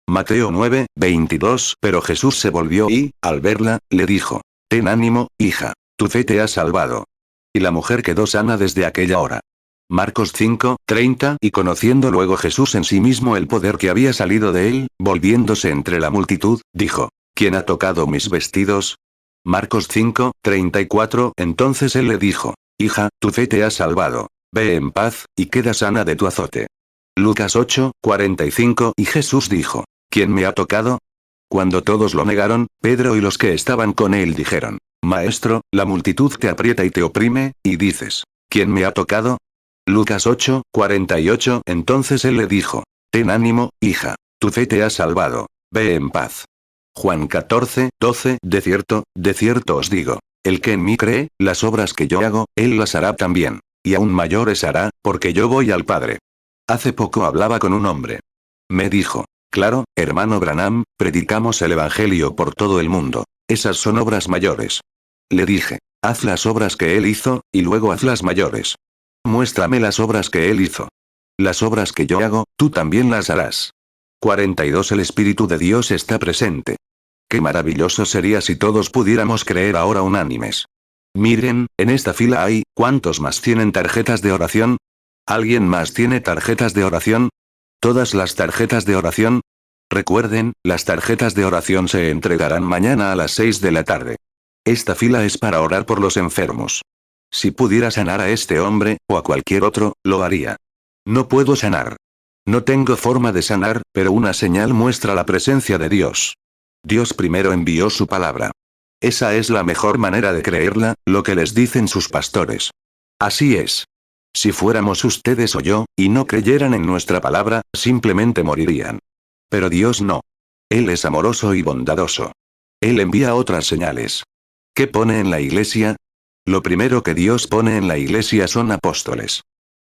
Mateo 9:22 Pero Jesús se volvió y, al verla, le dijo: Ten ánimo, hija, tu fe te ha salvado. Y la mujer quedó sana desde aquella hora. Marcos 5:30 Y conociendo luego Jesús en sí mismo el poder que había salido de él, volviéndose entre la multitud, dijo: ¿Quién ha tocado mis vestidos? Marcos 5:34 Entonces él le dijo: Hija, tu fe te ha salvado. Ve en paz, y queda sana de tu azote. Lucas 8:45 Y Jesús dijo: ¿Quién me ha tocado? Cuando todos lo negaron, Pedro y los que estaban con él dijeron: Maestro, la multitud te aprieta y te oprime, y dices: ¿Quién me ha tocado? Lucas 8:48 Entonces él le dijo: Ten ánimo, hija, tu fe te ha salvado. Ve en paz. Juan 14:12 De cierto os digo, el que en mí cree, las obras que yo hago, él las hará también. Y aún mayores hará, porque yo voy al Padre. Hace poco hablaba con un hombre. Me dijo: Claro, hermano Branham, predicamos el Evangelio por todo el mundo. Esas son obras mayores. Le dije: Haz las obras que él hizo, y luego haz las mayores. Muéstrame las obras que él hizo. Las obras que yo hago, tú también las harás. 42 El Espíritu de Dios está presente. Qué maravilloso sería si todos pudiéramos creer ahora unánimes. Miren, en esta fila hay, ¿cuántos más tienen tarjetas de oración? ¿Alguien más tiene tarjetas de oración? ¿Todas las tarjetas de oración? Recuerden, las tarjetas de oración se entregarán mañana a las 6 de la tarde. Esta fila es para orar por los enfermos. Si pudiera sanar a este hombre, o a cualquier otro, lo haría. No puedo sanar. No tengo forma de sanar, pero una señal muestra la presencia de Dios. Dios primero envió su palabra. Esa es la mejor manera de creerla, lo que les dicen sus pastores. Así es. Si fuéramos ustedes o yo, y no creyeran en nuestra palabra, simplemente morirían. Pero Dios no. Él es amoroso y bondadoso. Él envía otras señales. ¿Qué pone en la iglesia? Lo primero que Dios pone en la iglesia son apóstoles.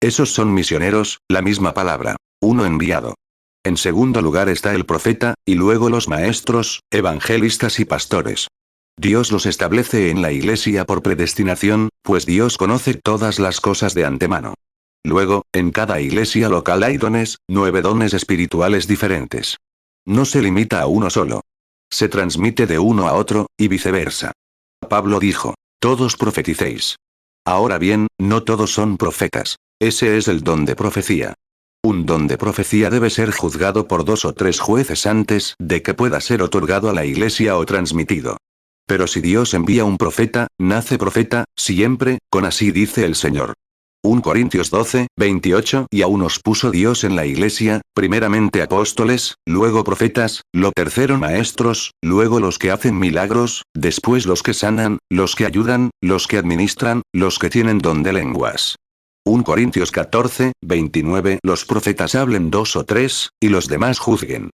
Esos son misioneros, la misma palabra. Uno enviado. En segundo lugar está el profeta, y luego los maestros, evangelistas y pastores. Dios los establece en la iglesia por predestinación, pues Dios conoce todas las cosas de antemano. Luego, en cada iglesia local hay dones, 9 dones espirituales diferentes. No se limita a uno solo. Se transmite de uno a otro, y viceversa. Pablo dijo, todos profeticéis. Ahora bien, no todos son profetas. Ese es el don de profecía. Un don de profecía debe ser juzgado por 2 o 3 jueces antes de que pueda ser otorgado a la iglesia o transmitido. Pero si Dios envía un profeta, nace profeta, siempre, con así dice el Señor. 1 Corintios 12, 28. Y aún os puso Dios en la iglesia, primeramente apóstoles, luego profetas, lo tercero maestros, luego los que hacen milagros, después los que sanan, los que ayudan, los que administran, los que tienen don de lenguas. 1 Corintios 14, 29. Los profetas hablen 2 o 3, y los demás juzguen.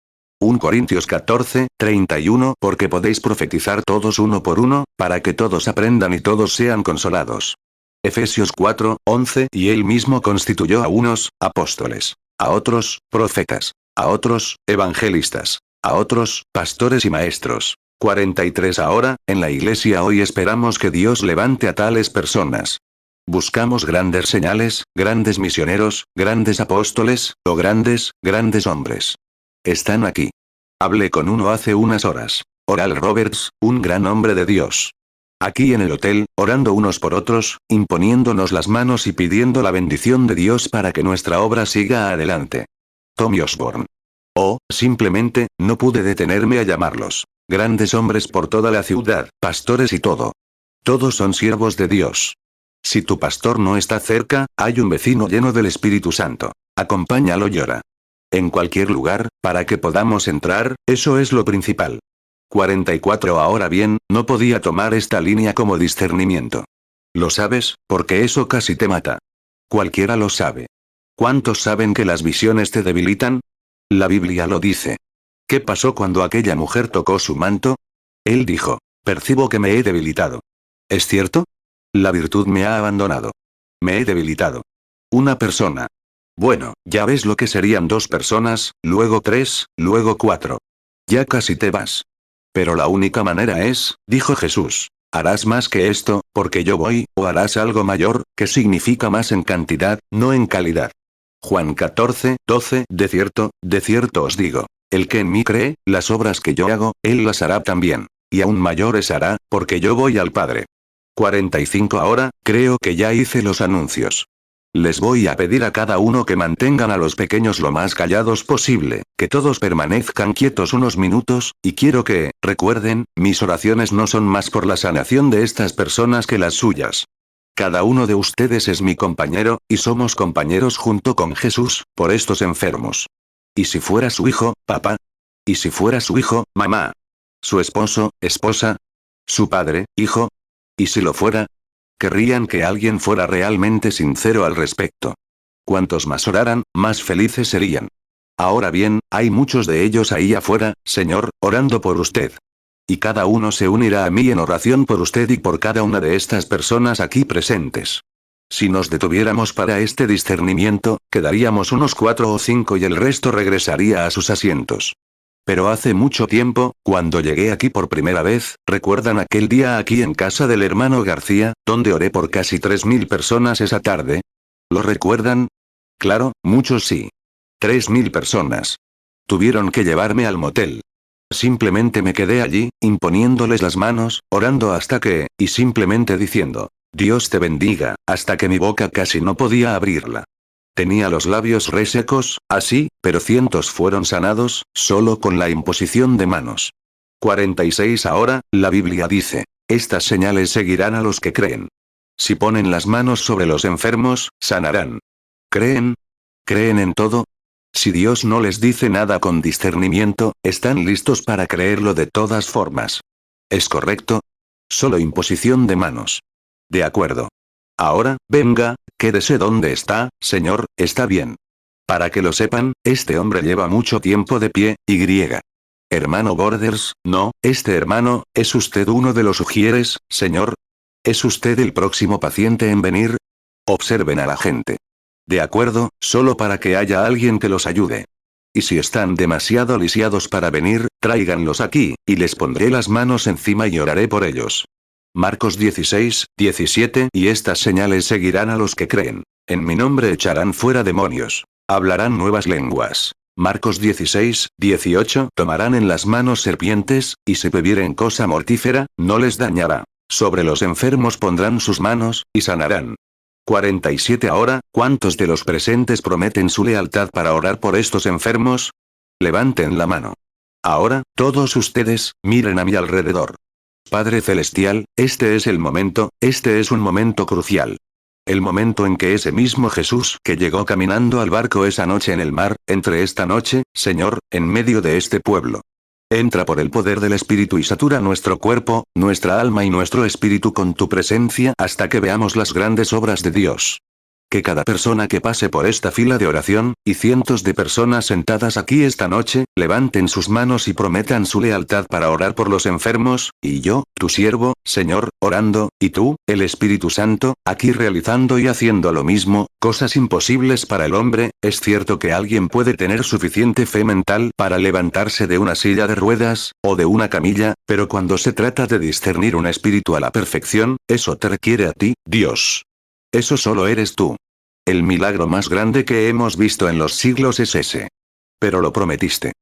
1 Corintios 14, 31. Porque podéis profetizar todos uno por uno, para que todos aprendan y todos sean consolados. Efesios 4, 11. Y él mismo constituyó a unos, apóstoles, a otros, profetas, a otros, evangelistas, a otros, pastores y maestros. 43. Ahora, en la iglesia hoy esperamos que Dios levante a tales personas. Buscamos grandes señales, grandes misioneros, grandes apóstoles, o grandes hombres. Están aquí. Hablé con uno hace unas horas. Oral Roberts, un gran hombre de Dios. Aquí en el hotel, orando unos por otros, imponiéndonos las manos y pidiendo la bendición de Dios para que nuestra obra siga adelante. Tommy Osborne. Oh, simplemente, no pude detenerme a llamarlos. Grandes hombres por toda la ciudad, pastores y todo. Todos son siervos de Dios. Si tu pastor no está cerca, hay un vecino lleno del Espíritu Santo. Acompáñalo y ora. En cualquier lugar, para que podamos entrar, eso es lo principal. 44. Ahora bien, no podía tomar esta línea como discernimiento. Lo sabes, porque eso casi te mata. Cualquiera lo sabe. ¿Cuántos saben que las visiones te debilitan? La Biblia lo dice. ¿Qué pasó cuando aquella mujer tocó su manto? Él dijo, percibo que me he debilitado. ¿Es cierto? La virtud me ha abandonado. Me he debilitado. Una persona. Bueno, ya ves lo que serían 2 personas, luego 3, luego 4. Ya casi te vas. Pero la única manera es, dijo Jesús, harás más que esto, porque yo voy, o harás algo mayor, que significa más en cantidad, no en calidad. Juan 14, 12. De cierto os digo, el que en mí cree, las obras que yo hago, él las hará también. Y aún mayores hará, porque yo voy al Padre. 45. Ahora, creo que ya hice los anuncios. Les voy a pedir a cada uno que mantengan a los pequeños lo más callados posible, que todos permanezcan quietos unos minutos, y quiero que, recuerden, mis oraciones no son más por la sanación de estas personas que las suyas. Cada uno de ustedes es mi compañero, y somos compañeros junto con Jesús, por estos enfermos. ¿Y si fuera su hijo, papá? ¿Y si fuera su hijo, mamá? ¿Su esposo, esposa? ¿Su padre, hijo? ¿Y si lo fuera? Querrían que alguien fuera realmente sincero al respecto. Cuantos más oraran, más felices serían. Ahora bien, hay muchos de ellos ahí afuera, Señor, orando por usted. Y cada uno se unirá a mí en oración por usted y por cada una de estas personas aquí presentes. Si nos detuviéramos para este discernimiento, quedaríamos unos 4 o 5 y el resto regresaría a sus asientos. Pero hace mucho tiempo, cuando llegué aquí por primera vez, ¿recuerdan aquel día aquí en casa del hermano García, donde oré por casi 3000 personas esa tarde? ¿Lo recuerdan? Claro, muchos sí. 3000 personas. Tuvieron que llevarme al motel. Simplemente me quedé allí, imponiéndoles las manos, orando hasta que, y simplemente diciendo, Dios te bendiga, hasta que mi boca casi no podía abrirla. Tenía los labios resecos, así, pero cientos fueron sanados, solo con la imposición de manos. 46. Ahora, la Biblia dice, estas señales seguirán a los que creen. Si ponen las manos sobre los enfermos, sanarán. ¿Creen? ¿Creen en todo? Si Dios no les dice nada con discernimiento, están listos para creerlo de todas formas. ¿Es correcto? Solo imposición de manos. De acuerdo. Ahora, venga, quédese donde está, señor, está bien. Para que lo sepan, este hombre lleva mucho tiempo de pie, y. Hermano Borders, no, este hermano, ¿es usted uno de los ujieres, señor? ¿Es usted el próximo paciente en venir? Observen a la gente. De acuerdo, solo para que haya alguien que los ayude. Y si están demasiado lisiados para venir, tráiganlos aquí, y les pondré las manos encima y oraré por ellos. Marcos 16, 17. Y estas señales seguirán a los que creen. En mi nombre echarán fuera demonios. Hablarán nuevas lenguas. Marcos 16, 18. Tomarán en las manos serpientes, y si bebieren cosa mortífera, no les dañará. Sobre los enfermos pondrán sus manos, y sanarán. 47. Ahora, ¿cuántos de los presentes prometen su lealtad para orar por estos enfermos? Levanten la mano. Ahora, todos ustedes, miren a mi alrededor. Padre Celestial, este es el momento, este es un momento crucial. El momento en que ese mismo Jesús que llegó caminando al barco esa noche en el mar, entre esta noche, Señor, en medio de este pueblo. Entra por el poder del Espíritu y satura nuestro cuerpo, nuestra alma y nuestro espíritu con tu presencia hasta que veamos las grandes obras de Dios. Que cada persona que pase por esta fila de oración, y cientos de personas sentadas aquí esta noche, levanten sus manos y prometan su lealtad para orar por los enfermos, y yo, tu siervo, Señor, orando, y tú, el Espíritu Santo, aquí realizando y haciendo lo mismo, cosas imposibles para el hombre. Es cierto que alguien puede tener suficiente fe mental para levantarse de una silla de ruedas, o de una camilla, pero cuando se trata de discernir un espíritu a la perfección, eso te requiere a ti, Dios. Eso solo eres tú. El milagro más grande que hemos visto en los siglos es ese. Pero lo prometiste.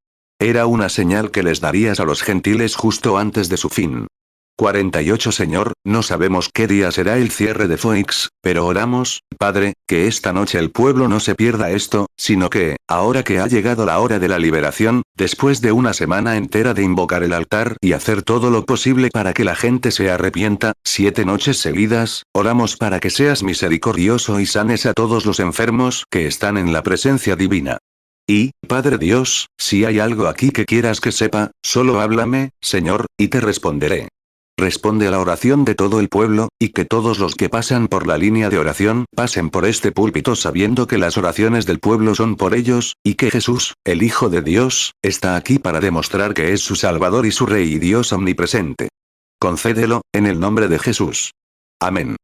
Era una señal que les darías a los gentiles justo antes de su fin. 48. Señor, no sabemos qué día será el cierre de Phoenix, pero oramos, Padre, que esta noche el pueblo no se pierda esto, sino que, ahora que ha llegado la hora de la liberación, después de una semana entera de invocar el altar y hacer todo lo posible para que la gente se arrepienta, 7 noches seguidas, oramos para que seas misericordioso y sanes a todos los enfermos que están en la presencia divina. Y, Padre Dios, si hay algo aquí que quieras que sepa, solo háblame, Señor, y te responderé. Responde a la oración de todo el pueblo, y que todos los que pasan por la línea de oración, pasen por este púlpito sabiendo que las oraciones del pueblo son por ellos, y que Jesús, el Hijo de Dios, está aquí para demostrar que es su Salvador y su Rey y Dios omnipresente. Concédelo, en el nombre de Jesús. Amén.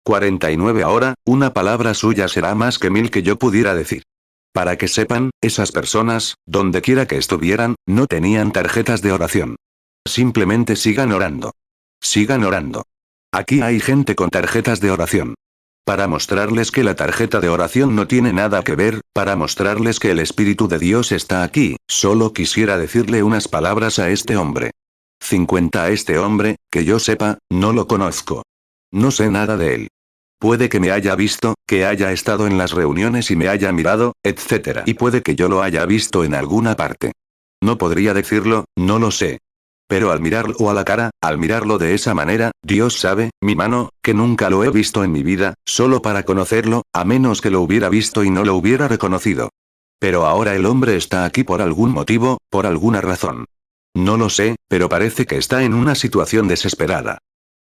49. Ahora, una palabra suya será más que 1000 que yo pudiera decir. Para que sepan, esas personas, donde quiera que estuvieran, no tenían tarjetas de oración. Simplemente sigan orando. Sigan orando. Aquí hay gente con tarjetas de oración. Para mostrarles que la tarjeta de oración no tiene nada que ver, para mostrarles que el Espíritu de Dios está aquí, solo quisiera decirle unas palabras a este hombre. 50. A este hombre, que yo sepa, no lo conozco. No sé nada de él. Puede que me haya visto, que haya estado en las reuniones y me haya mirado, etc. Y puede que yo lo haya visto en alguna parte. No podría decirlo, no lo sé. Pero al mirarlo a la cara, al mirarlo de esa manera, Dios sabe, mi mano, que nunca lo he visto en mi vida, solo para conocerlo, a menos que lo hubiera visto y no lo hubiera reconocido. Pero ahora el hombre está aquí por algún motivo, por alguna razón. No lo sé, pero parece que está en una situación desesperada.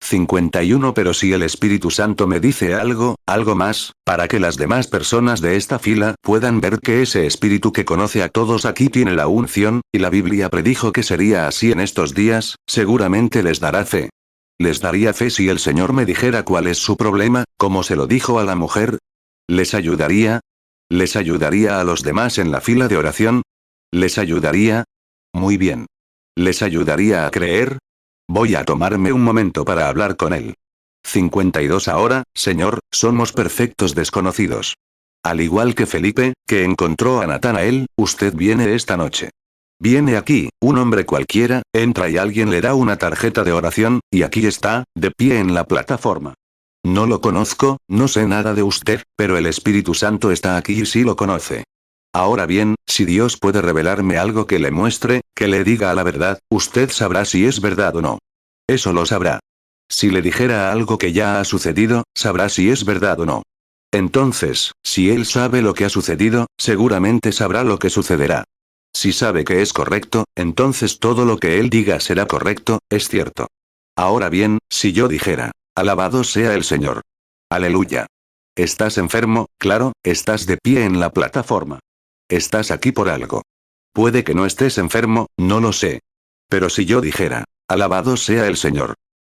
51. Pero si el Espíritu Santo me dice algo más, para que las demás personas de esta fila puedan ver que ese Espíritu que conoce a todos aquí tiene la unción, y la Biblia predijo que sería así en estos días, seguramente les dará fe. ¿Les daría fe si el Señor me dijera cuál es su problema, como se lo dijo a la mujer? ¿Les ayudaría? ¿Les ayudaría a los demás en la fila de oración? ¿Les ayudaría? Muy bien. ¿Les ayudaría a creer? Voy a tomarme un momento para hablar con él. 52. Ahora, Señor, somos perfectos desconocidos. Al igual que Felipe, que encontró a Natanael, usted viene esta noche. Viene aquí, un hombre cualquiera, entra y alguien le da una tarjeta de oración, y aquí está, de pie en la plataforma. No lo conozco, no sé nada de usted, pero el Espíritu Santo está aquí y sí lo conoce. Ahora bien, si Dios puede revelarme algo que le muestre, que le diga la verdad, usted sabrá si es verdad o no. Eso lo sabrá. Si le dijera algo que ya ha sucedido, sabrá si es verdad o no. Entonces, si él sabe lo que ha sucedido, seguramente sabrá lo que sucederá. Si sabe que es correcto, entonces todo lo que él diga será correcto, es cierto. Ahora bien, si yo dijera, alabado sea el Señor. Aleluya. Estás enfermo, claro, estás de pie en la plataforma. Estás aquí por algo. Puede que no estés enfermo, no lo sé. Pero si yo dijera, alabado sea el Señor.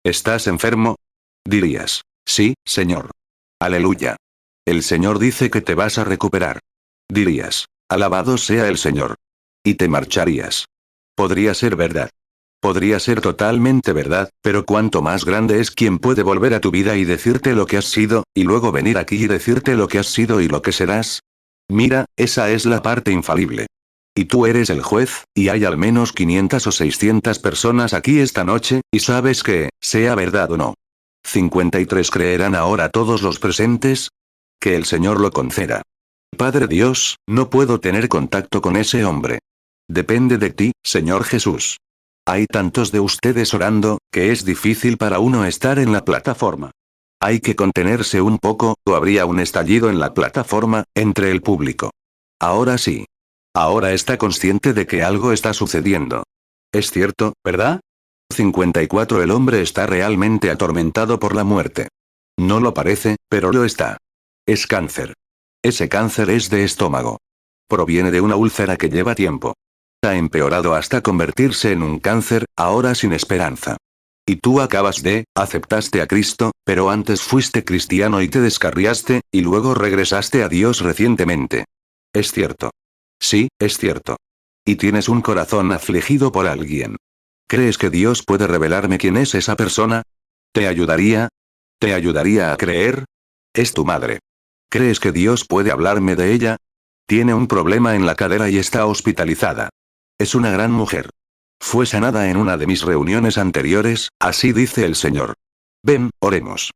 ¿Estás enfermo? Dirías, sí, Señor. Aleluya. El Señor dice que te vas a recuperar. Dirías, alabado sea el Señor. Y te marcharías. Podría ser verdad. Podría ser totalmente verdad, pero cuanto más grande es quien puede volver a tu vida y decirte lo que has sido, y luego venir aquí y decirte lo que has sido y lo que serás. Mira, esa es la parte infalible. Y tú eres el juez, y hay al menos 500 o 600 personas aquí esta noche, y sabes que, sea verdad o no. 53 creerán ahora todos los presentes. Que el Señor lo conceda. Padre Dios, no puedo tener contacto con ese hombre. Depende de ti, Señor Jesús. Hay tantos de ustedes orando, que es difícil para uno estar en la plataforma. Hay que contenerse un poco, o habría un estallido en la plataforma, entre el público. Ahora sí. Ahora está consciente de que algo está sucediendo. Es cierto, ¿verdad? 54 El hombre está realmente atormentado por la muerte. No lo parece, pero lo está. Es cáncer. Ese cáncer es de estómago. Proviene de una úlcera que lleva tiempo. Ha empeorado hasta convertirse en un cáncer, ahora sin esperanza. Y tú aceptaste a Cristo, pero antes fuiste cristiano y te descarriaste, y luego regresaste a Dios recientemente. Es cierto. Sí, es cierto. Y tienes un corazón afligido por alguien. ¿Crees que Dios puede revelarme quién es esa persona? ¿Te ayudaría? ¿Te ayudaría a creer? Es tu madre. ¿Crees que Dios puede hablarme de ella? Tiene un problema en la cadera y está hospitalizada. Es una gran mujer. Fue sanada en una de mis reuniones anteriores, así dice el Señor. Ven, oremos.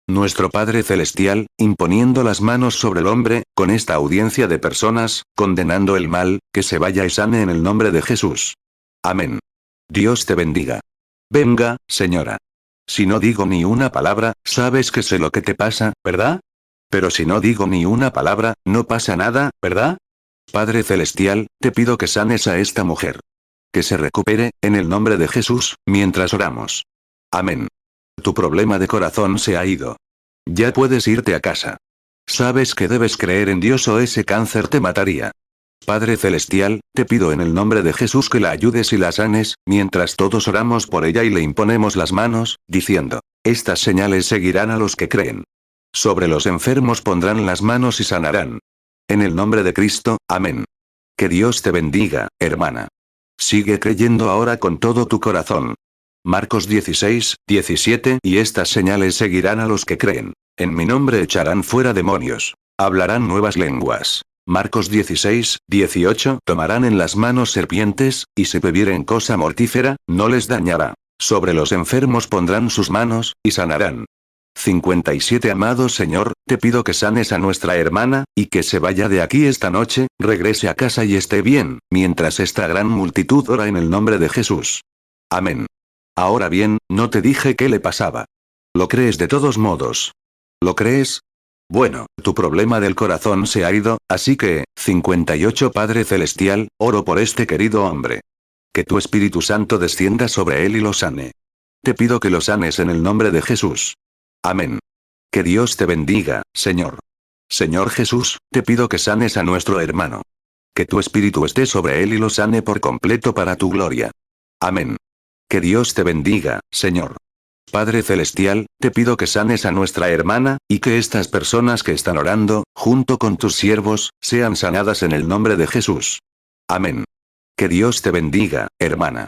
Nuestro Padre Celestial, imponiendo las manos sobre el hombre, con esta audiencia de personas, condenando el mal, que se vaya y sane en el nombre de Jesús. Amén. Dios te bendiga. Venga, señora. Si no digo ni una palabra, sabes que sé lo que te pasa, ¿verdad? Pero si no digo ni una palabra, no pasa nada, ¿verdad? Padre Celestial, te pido que sanes a esta mujer. Que se recupere, en el nombre de Jesús, mientras oramos. Amén. Tu problema de corazón se ha ido. Ya puedes irte a casa. Sabes que debes creer en Dios o ese cáncer te mataría. Padre Celestial, te pido en el nombre de Jesús que la ayudes y la sanes, mientras todos oramos por ella y le imponemos las manos, diciendo, estas señales seguirán a los que creen. Sobre los enfermos pondrán las manos y sanarán. En el nombre de Cristo, amén. Que Dios te bendiga, hermana. Sigue creyendo ahora con todo tu corazón. Marcos 16, 17 Y estas señales seguirán a los que creen. En mi nombre echarán fuera demonios. Hablarán nuevas lenguas. Marcos 16, 18 Tomarán en las manos serpientes, y si bebieren cosa mortífera, no les dañará. Sobre los enfermos pondrán sus manos, y sanarán. 57 Amado Señor, te pido que sanes a nuestra hermana, y que se vaya de aquí esta noche, regrese a casa y esté bien, mientras esta gran multitud ora en el nombre de Jesús. Amén. Ahora bien, no te dije qué le pasaba. ¿Lo crees de todos modos? ¿Lo crees? Bueno, tu problema del corazón se ha ido, así que, 58 Padre Celestial, oro por este querido hombre. Que tu Espíritu Santo descienda sobre él y lo sane. Te pido que lo sanes en el nombre de Jesús. Amén. Que Dios te bendiga, Señor. Señor Jesús, te pido que sanes a nuestro hermano. Que tu Espíritu esté sobre él y lo sane por completo para tu gloria. Amén. Que Dios te bendiga, Señor. Padre Celestial, te pido que sanes a nuestra hermana, y que estas personas que están orando, junto con tus siervos, sean sanadas en el nombre de Jesús. Amén. Que Dios te bendiga, hermana.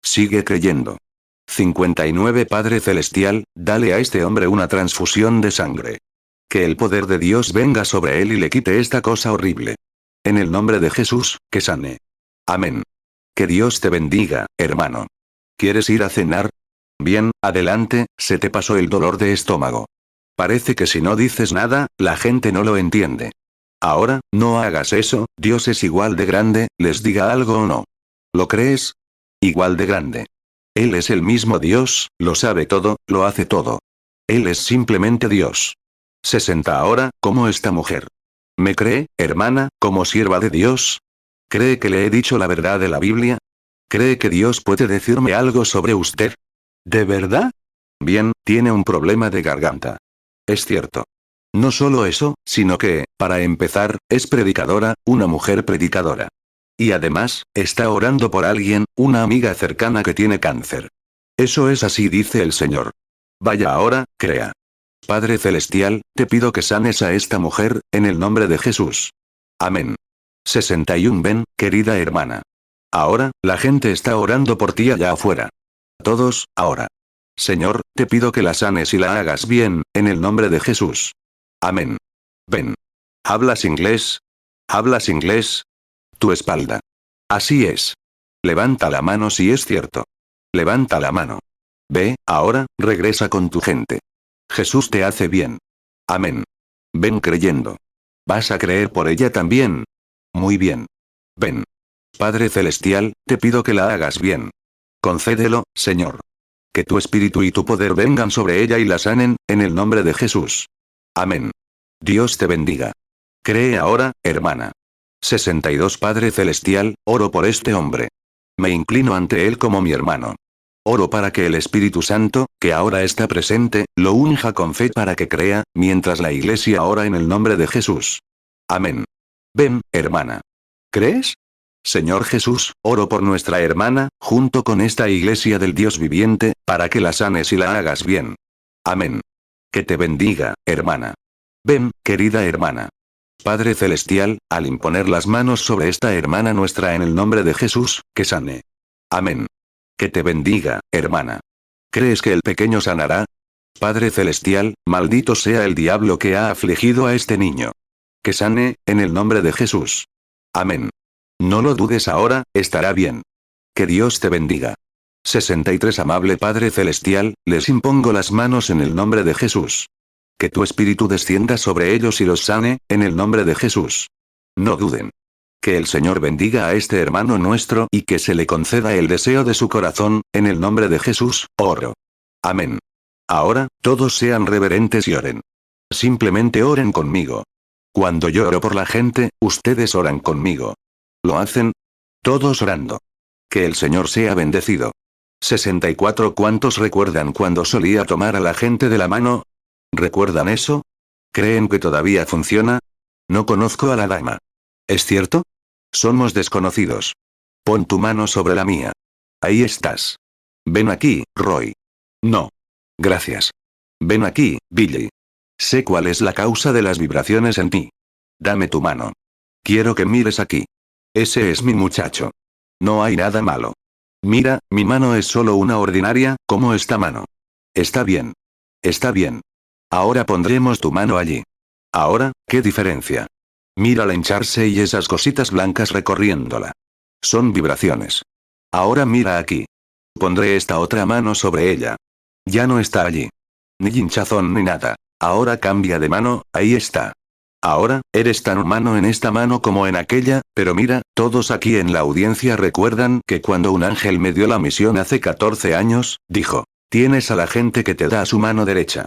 Sigue creyendo. 59 Padre Celestial, dale a este hombre una transfusión de sangre. Que el poder de Dios venga sobre él y le quite esta cosa horrible. En el nombre de Jesús, que sane. Amén. Que Dios te bendiga, hermano. ¿Quieres ir a cenar? Bien, adelante, se te pasó el dolor de estómago. Parece que si no dices nada, la gente no lo entiende. Ahora, no hagas eso, Dios es igual de grande, les diga algo o no. ¿Lo crees? Igual de grande. Él es el mismo Dios, lo sabe todo, lo hace todo. Él es simplemente Dios. 60 Ahora, como esta mujer. ¿Me cree, hermana, como sierva de Dios? ¿Cree que le he dicho la verdad de la Biblia? ¿Cree que Dios puede decirme algo sobre usted? ¿De verdad? Bien, tiene un problema de garganta. Es cierto. No solo eso, sino que, para empezar, es predicadora, una mujer predicadora. Y además, está orando por alguien, una amiga cercana que tiene cáncer. Eso es así, dice el Señor. Vaya ahora, crea. Padre Celestial, te pido que sanes a esta mujer, en el nombre de Jesús. Amén. 61 Ven, querida hermana. Ahora, la gente está orando por ti allá afuera. Todos, ahora. Señor, te pido que la sanes y la hagas bien, en el nombre de Jesús. Amén. Ven. ¿Hablas inglés? ¿Hablas inglés? Tu espalda. Así es. Levanta la mano si es cierto. Levanta la mano. Ve, ahora, regresa con tu gente. Jesús te hace bien. Amén. Ven creyendo. ¿Vas a creer por ella también? Muy bien. Ven. Padre Celestial, te pido que la hagas bien. Concédelo, Señor. Que tu espíritu y tu poder vengan sobre ella y la sanen, en el nombre de Jesús. Amén. Dios te bendiga. Cree ahora, hermana. 62 Padre Celestial, oro por este hombre. Me inclino ante él como mi hermano. Oro para que el Espíritu Santo, que ahora está presente, lo unja con fe para que crea, mientras la iglesia ora en el nombre de Jesús. Amén. Ven, hermana. ¿Crees? Señor Jesús, oro por nuestra hermana, junto con esta iglesia del Dios viviente, para que la sanes y la hagas bien. Amén. Que te bendiga, hermana. Ven, querida hermana. Padre Celestial, al imponer las manos sobre esta hermana nuestra en el nombre de Jesús, que sane. Amén. Que te bendiga, hermana. ¿Crees que el pequeño sanará? Padre Celestial, maldito sea el diablo que ha afligido a este niño. Que sane, en el nombre de Jesús. Amén. No lo dudes ahora, estará bien. Que Dios te bendiga. 63 Amable Padre Celestial, les impongo las manos en el nombre de Jesús. Que tu espíritu descienda sobre ellos y los sane, en el nombre de Jesús. No duden. Que el Señor bendiga a este hermano nuestro y que se le conceda el deseo de su corazón, en el nombre de Jesús, oro. Amén. Ahora, todos sean reverentes y oren. Simplemente oren conmigo. Cuando yo oro por la gente, ustedes oran conmigo. ¿Lo hacen? Todos orando. Que el Señor sea bendecido. 64 ¿Cuántos recuerdan cuando solía tomar a la gente de la mano? ¿Recuerdan eso? ¿Creen que todavía funciona? No conozco a la dama. ¿Es cierto? Somos desconocidos. Pon tu mano sobre la mía. Ahí estás. Ven aquí, Roy. No. Gracias. Ven aquí, Billy. Sé cuál es la causa de las vibraciones en ti. Dame tu mano. Quiero que mires aquí. Ese es mi muchacho. No hay nada malo. Mira, mi mano es solo una ordinaria, como esta mano. Está bien. Está bien. Ahora pondremos tu mano allí. Ahora, ¿qué diferencia? Mírala hincharse y esas cositas blancas recorriéndola. Son vibraciones. Ahora mira aquí. Pondré esta otra mano sobre ella. Ya no está allí. Ni hinchazón ni nada. Ahora cambia de mano, ahí está. Ahora, eres tan humano en esta mano como en aquella, pero mira, todos aquí en la audiencia recuerdan que cuando un ángel me dio la misión hace 14 años, dijo, tienes a la gente que te da su mano derecha.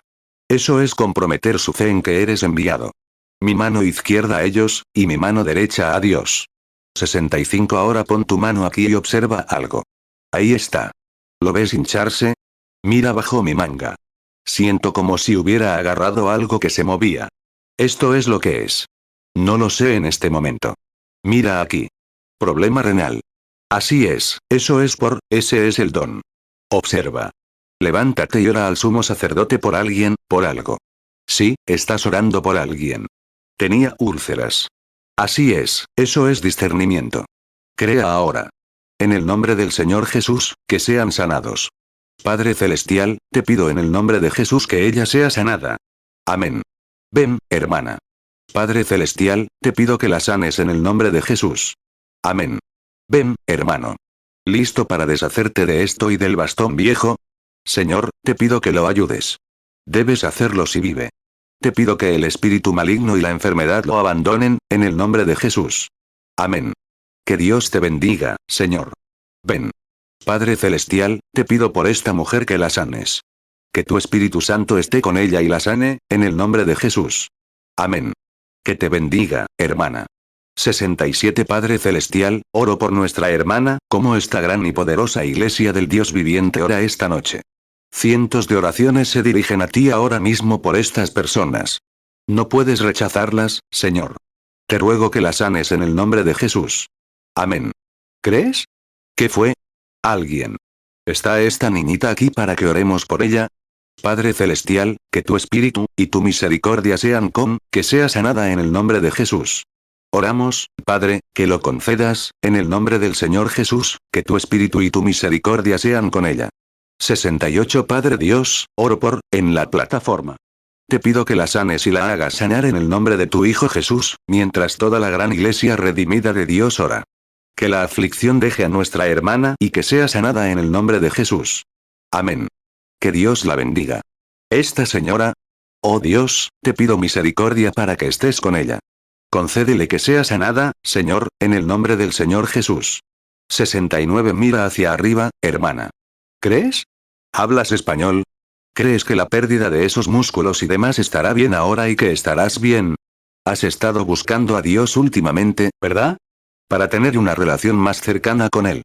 Eso es comprometer su fe en que eres enviado. Mi mano izquierda a ellos, y mi mano derecha a Dios. 65 Ahora pon tu mano aquí y observa algo. Ahí está. ¿Lo ves hincharse? Mira bajo mi manga. Siento como si hubiera agarrado algo que se movía. Esto es lo que es. No lo sé en este momento. Mira aquí. Problema renal. Así es, ese es el don. Observa. Levántate y ora al sumo sacerdote por alguien, por algo. Sí, estás orando por alguien. Tenía úlceras. Así es, eso es discernimiento. Crea ahora. En el nombre del Señor Jesús, que sean sanados. Padre Celestial, te pido en el nombre de Jesús que ella sea sanada. Amén. Ven, hermana. Padre Celestial, te pido que la sanes en el nombre de Jesús. Amén. Ven, hermano. ¿Listo para deshacerte de esto y del bastón viejo? Señor, te pido que lo ayudes. Debes hacerlo si vive. Te pido que el espíritu maligno y la enfermedad lo abandonen, en el nombre de Jesús. Amén. Que Dios te bendiga, Señor. Ven. Padre Celestial, te pido por esta mujer que la sanes. Que tu Espíritu Santo esté con ella y la sane, en el nombre de Jesús. Amén. Que te bendiga, hermana. 67 Padre Celestial, oro por nuestra hermana, como esta gran y poderosa iglesia del Dios viviente ora esta noche. Cientos de oraciones se dirigen a ti ahora mismo por estas personas. No puedes rechazarlas, Señor. Te ruego que las sanes en el nombre de Jesús. Amén. ¿Crees? ¿Qué fue? Alguien. ¿Está esta niñita aquí para que oremos por ella? Padre Celestial, que tu espíritu y tu misericordia sean que sea sanada en el nombre de Jesús. Oramos, Padre, que lo concedas, en el nombre del Señor Jesús, que tu espíritu y tu misericordia sean con ella. 68 Padre Dios, oro por, en la plataforma. Te pido que la sanes y la hagas sanar en el nombre de tu Hijo Jesús, mientras toda la gran iglesia redimida de Dios ora. Que la aflicción deje a nuestra hermana y que sea sanada en el nombre de Jesús. Amén. Que Dios la bendiga. Esta señora. Oh Dios, te pido misericordia para que estés con ella. Concédele que sea sanada, Señor, en el nombre del Señor Jesús. 69 Mira hacia arriba, hermana. ¿Crees? ¿Hablas español? ¿Crees que la pérdida de esos músculos y demás estará bien ahora y que estarás bien? Has estado buscando a Dios últimamente, ¿verdad? Para tener una relación más cercana con Él.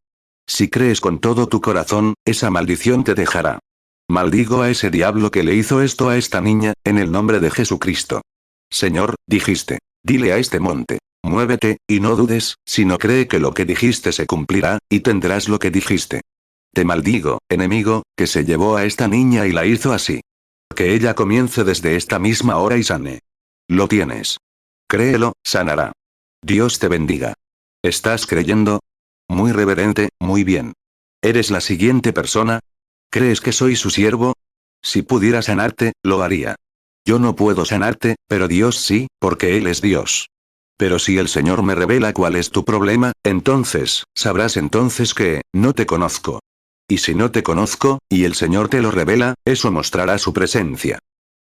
Si crees con todo tu corazón, esa maldición te dejará. Maldigo a ese diablo que le hizo esto a esta niña, en el nombre de Jesucristo. Señor, dijiste, dile a este monte, muévete, y no dudes, sino cree que lo que dijiste se cumplirá, y tendrás lo que dijiste. Te maldigo, enemigo, que se llevó a esta niña y la hizo así. Que ella comience desde esta misma hora y sane. Lo tienes. Créelo, sanará. Dios te bendiga. ¿Estás creyendo? Muy reverente, muy bien. ¿Eres la siguiente persona? ¿Crees que soy su siervo? Si pudiera sanarte, lo haría. Yo no puedo sanarte, pero Dios sí, porque Él es Dios. Pero si el Señor me revela cuál es tu problema, entonces, sabrás entonces que, no te conozco. Y si no te conozco, y el Señor te lo revela, eso mostrará su presencia.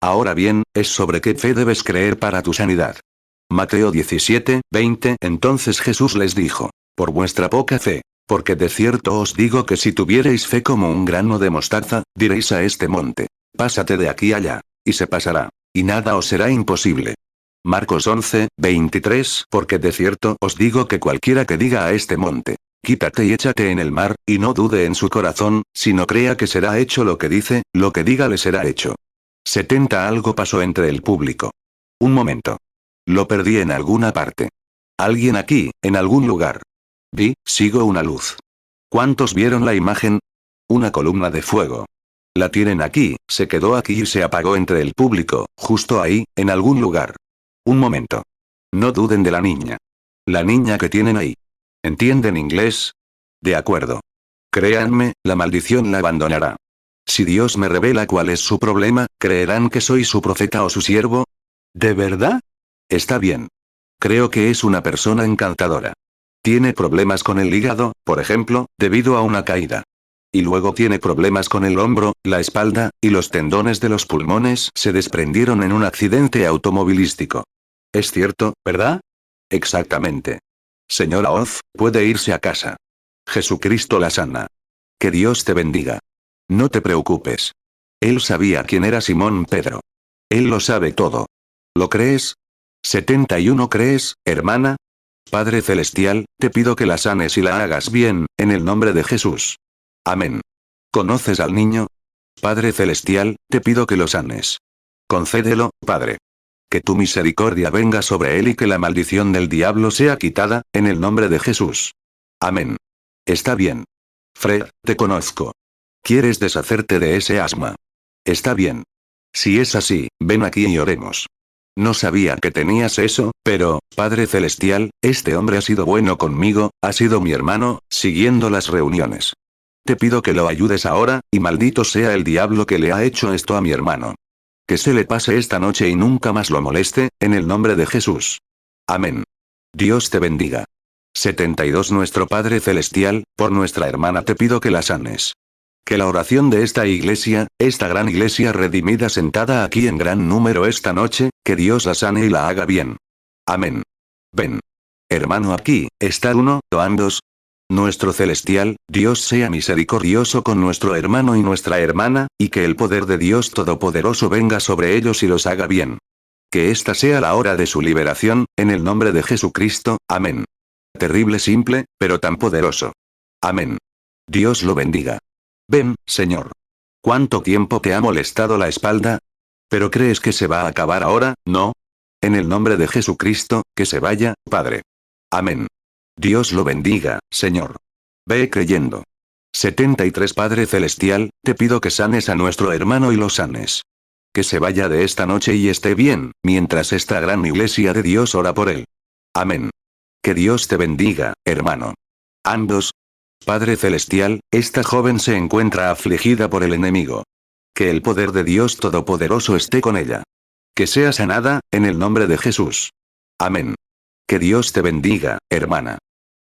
Ahora bien, es sobre qué fe debes creer para tu sanidad. Mateo 17, 20 Entonces Jesús les dijo, por vuestra poca fe. Porque de cierto os digo que si tuvierais fe como un grano de mostaza, diréis a este monte, pásate de aquí allá, y se pasará, y nada os será imposible. Marcos 11, 23 Porque de cierto os digo que cualquiera que diga a este monte, quítate y échate en el mar, y no dude en su corazón, sino crea que será hecho lo que dice, lo que diga le será hecho. 70 Algo pasó entre el público. Un momento. Lo perdí en alguna parte. Alguien aquí, en algún lugar. Sigo una luz. ¿Cuántos vieron la imagen? Una columna de fuego. La tienen aquí, se quedó aquí y se apagó entre el público, justo ahí, en algún lugar. Un momento. No duden de la niña. La niña que tienen ahí. ¿Entienden inglés? De acuerdo. Créanme, la maldición la abandonará. Si Dios me revela cuál es su problema, ¿creerán que soy su profeta o su siervo? ¿De verdad? Está bien. Creo que es una persona encantadora. Tiene problemas con el hígado, por ejemplo, debido a una caída. Y luego tiene problemas con el hombro, la espalda, y los tendones de los pulmones se desprendieron en un accidente automovilístico. Es cierto, ¿verdad? Exactamente. Señora Oz, puede irse a casa. Jesucristo la sana. Que Dios te bendiga. No te preocupes. Él sabía quién era Simón Pedro. Él lo sabe todo. ¿Lo crees? 71 ¿Crees, hermana? Padre Celestial, te pido que la sanes y la hagas bien, en el nombre de Jesús. Amén. ¿Conoces al niño? Padre Celestial, te pido que lo sanes. Concédelo, Padre. Que tu misericordia venga sobre él y que la maldición del diablo sea quitada, en el nombre de Jesús. Amén. Está bien. Fred, te conozco. ¿Quieres deshacerte de ese asma? Está bien. Si es así, ven aquí y oremos. No sabía que tenías eso, pero, Padre Celestial, este hombre ha sido bueno conmigo, ha sido mi hermano, siguiendo las reuniones. Te pido que lo ayudes ahora, y maldito sea el diablo que le ha hecho esto a mi hermano. Que se le pase esta noche y nunca más lo moleste, en el nombre de Jesús. Amén. Dios te bendiga. 72 Nuestro Padre Celestial, por nuestra hermana te pido que la sanes. Que la oración de esta iglesia, esta gran iglesia redimida sentada aquí en gran número esta noche, que Dios la sane y la haga bien. Amén. Ven. Hermano, aquí, está uno, ambos. Nuestro celestial, Dios sea misericordioso con nuestro hermano y nuestra hermana, y que el poder de Dios Todopoderoso venga sobre ellos y los haga bien. Que esta sea la hora de su liberación, en el nombre de Jesucristo, amén. Terrible simple, pero tan poderoso. Amén. Dios lo bendiga. Ven, Señor. ¿Cuánto tiempo te ha molestado la espalda? ¿Pero crees que se va a acabar ahora, no? En el nombre de Jesucristo, que se vaya, Padre. Amén. Dios lo bendiga, Señor. Ve creyendo. 73 Padre Celestial, te pido que sanes a nuestro hermano y lo sanes. Que se vaya de esta noche y esté bien, mientras esta gran iglesia de Dios ora por él. Amén. Que Dios te bendiga, hermano. Ambos. Padre Celestial, esta joven se encuentra afligida por el enemigo. Que el poder de Dios Todopoderoso esté con ella. Que sea sanada, en el nombre de Jesús. Amén. Que Dios te bendiga, hermana.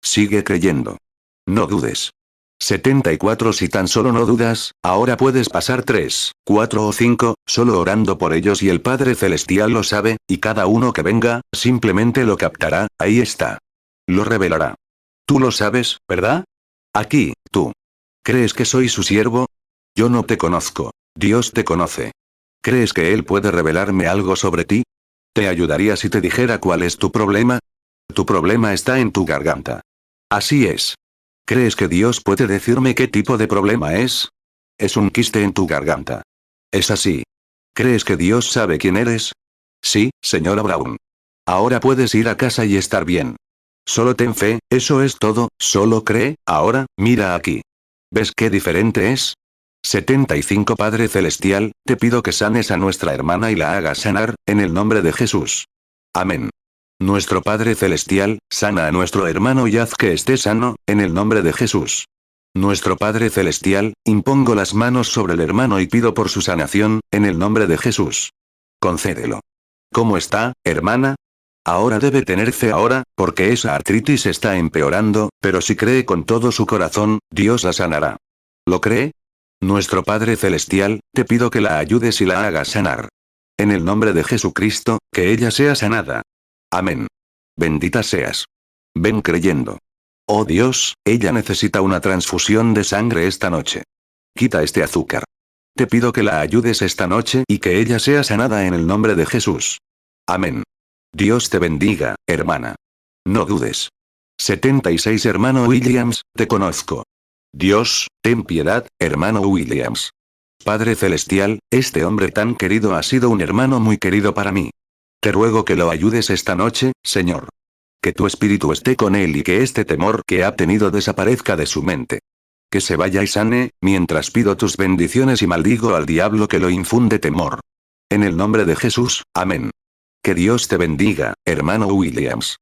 Sigue creyendo. No dudes. 74. Si tan solo no dudas, ahora puedes pasar 3, 4 o 5, solo orando por ellos y el Padre Celestial lo sabe, y cada uno que venga, simplemente lo captará, ahí está. Lo revelará. Tú lo sabes, ¿verdad? Aquí, tú. ¿Crees que soy su siervo? Yo no te conozco. Dios te conoce. ¿Crees que Él puede revelarme algo sobre ti? ¿Te ayudaría si te dijera cuál es tu problema? Tu problema está en tu garganta. Así es. ¿Crees que Dios puede decirme qué tipo de problema es? Es un quiste en tu garganta. Es así. ¿Crees que Dios sabe quién eres? Sí, señora Brown. Ahora puedes ir a casa y estar bien. Solo ten fe, eso es todo, solo cree, ahora, mira aquí. ¿Ves qué diferente es? 75. Padre Celestial, te pido que sanes a nuestra hermana y la hagas sanar, en el nombre de Jesús. Amén. Nuestro Padre Celestial, sana a nuestro hermano y haz que esté sano, en el nombre de Jesús. Nuestro Padre Celestial, impongo las manos sobre el hermano y pido por su sanación, en el nombre de Jesús. Concédelo. ¿Cómo está, hermana? Ahora debe tener fe ahora, porque esa artritis está empeorando, pero si cree con todo su corazón, Dios la sanará. ¿Lo cree? Nuestro Padre Celestial, te pido que la ayudes y la hagas sanar. En el nombre de Jesucristo, que ella sea sanada. Amén. Bendita seas. Ven creyendo. Oh Dios, ella necesita una transfusión de sangre esta noche. Quita este azúcar. Te pido que la ayudes esta noche y que ella sea sanada en el nombre de Jesús. Amén. Dios te bendiga, hermana. No dudes. 76. Hermano Williams, te conozco. Dios, ten piedad, hermano Williams. Padre Celestial, este hombre tan querido ha sido un hermano muy querido para mí. Te ruego que lo ayudes esta noche, Señor. Que tu espíritu esté con él y que este temor que ha tenido desaparezca de su mente. Que se vaya y sane, mientras pido tus bendiciones y maldigo al diablo que lo infunde temor. En el nombre de Jesús, amén. Que Dios te bendiga, hermano Williams.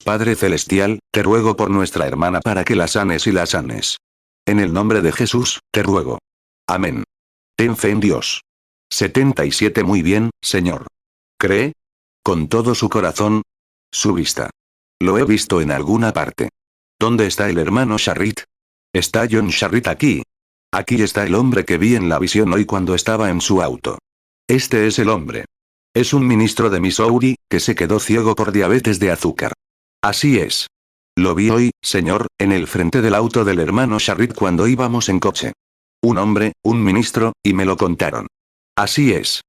Padre Celestial, te ruego por nuestra hermana para que la sanes y la sanes. En el nombre de Jesús, te ruego. Amén. Ten fe en Dios. 77. Muy bien, Señor. ¿Cree? Con todo su corazón. Su vista. Lo he visto en alguna parte. ¿Dónde está el hermano Sharrit? Está John Sharrit aquí. Aquí está el hombre que vi en la visión hoy cuando estaba en su auto. Este es el hombre. Es un ministro de Missouri, que se quedó ciego por diabetes de azúcar. Así es. Lo vi hoy, señor, en el frente del auto del hermano Sharrit cuando íbamos en coche. Un hombre, un ministro, y me lo contaron. Así es.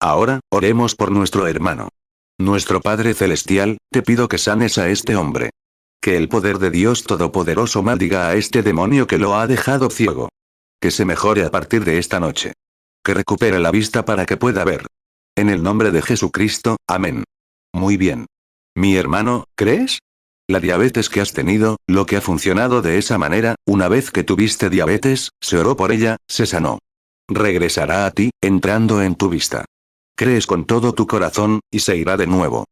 Ahora, oremos por nuestro hermano. Nuestro Padre Celestial, te pido que sanes a este hombre. Que el poder de Dios Todopoderoso maldiga a este demonio que lo ha dejado ciego. Que se mejore a partir de esta noche. Que recupere la vista para que pueda ver. En el nombre de Jesucristo, amén. Muy bien. Mi hermano, ¿crees? La diabetes que has tenido, lo que ha funcionado de esa manera, una vez que tuviste diabetes, se oró por ella, se sanó. Regresará a ti, entrando en tu vista. Crees con todo tu corazón, y se irá de nuevo.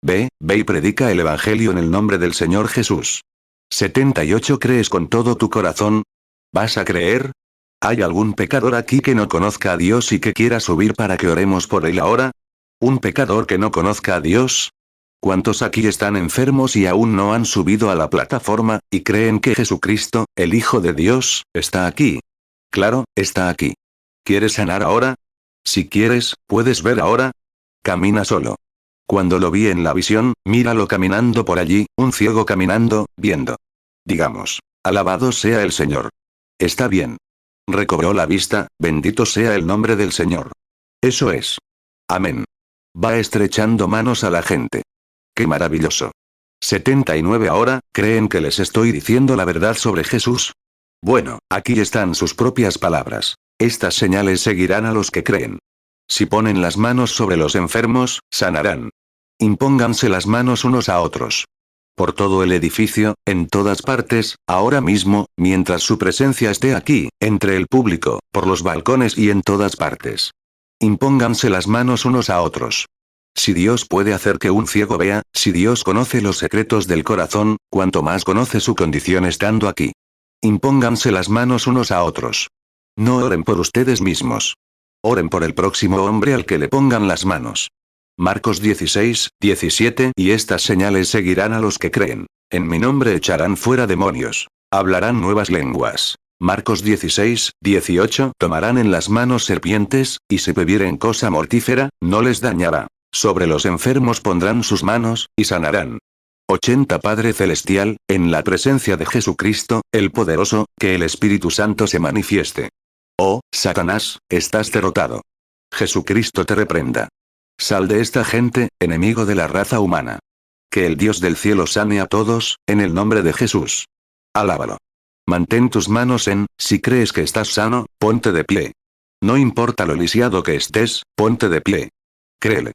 Ve y predica el Evangelio en el nombre del Señor Jesús. 78. ¿Crees con todo tu corazón? ¿Vas a creer? ¿Hay algún pecador aquí que no conozca a Dios y que quiera subir para que oremos por él ahora? ¿Un pecador que no conozca a Dios? ¿Cuántos aquí están enfermos y aún no han subido a la plataforma, y creen que Jesucristo, el Hijo de Dios, está aquí? Claro, está aquí. ¿Quieres sanar ahora? Si quieres, puedes ver ahora. Camina solo. Cuando lo vi en la visión, míralo caminando por allí, un ciego caminando, viendo. Digamos, alabado sea el Señor. Está bien. Recobró la vista, bendito sea el nombre del Señor. Eso es. Amén. Va estrechando manos a la gente. ¡Qué maravilloso! 79. Ahora, ¿creen que les estoy diciendo la verdad sobre Jesús? Bueno, aquí están sus propias palabras. Estas señales seguirán a los que creen. Si ponen las manos sobre los enfermos, sanarán. Impónganse las manos unos a otros. Por todo el edificio, en todas partes, ahora mismo, mientras su presencia esté aquí, entre el público, por los balcones y en todas partes. Impónganse las manos unos a otros. Si Dios puede hacer que un ciego vea, si Dios conoce los secretos del corazón, cuanto más conoce su condición estando aquí. Impónganse las manos unos a otros. No oren por ustedes mismos. Oren por el próximo hombre al que le pongan las manos. Marcos 16, 17 Y estas señales seguirán a los que creen. En mi nombre echarán fuera demonios. Hablarán nuevas lenguas. Marcos 16, 18 Tomarán en las manos serpientes, y si bebieren cosa mortífera, no les dañará. Sobre los enfermos pondrán sus manos, y sanarán. 80 Padre Celestial, en la presencia de Jesucristo, el Poderoso, que el Espíritu Santo se manifieste. Oh, Satanás, estás derrotado. Jesucristo te reprenda. Sal de esta gente, enemigo de la raza humana. Que el Dios del cielo sane a todos, en el nombre de Jesús. Alábalo. Mantén tus manos si crees que estás sano, ponte de pie. No importa lo lisiado que estés, ponte de pie. Créele.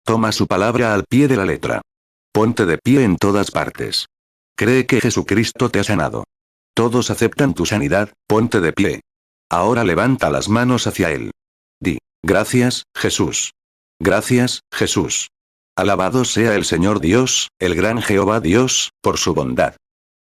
Toma su palabra al pie de la letra. Ponte de pie en todas partes. Cree que Jesucristo te ha sanado. Todos aceptan tu sanidad, ponte de pie. Ahora levanta las manos hacia Él. Di, gracias, Jesús. Gracias, Jesús. Alabado sea el Señor Dios, el gran Jehová Dios, por su bondad.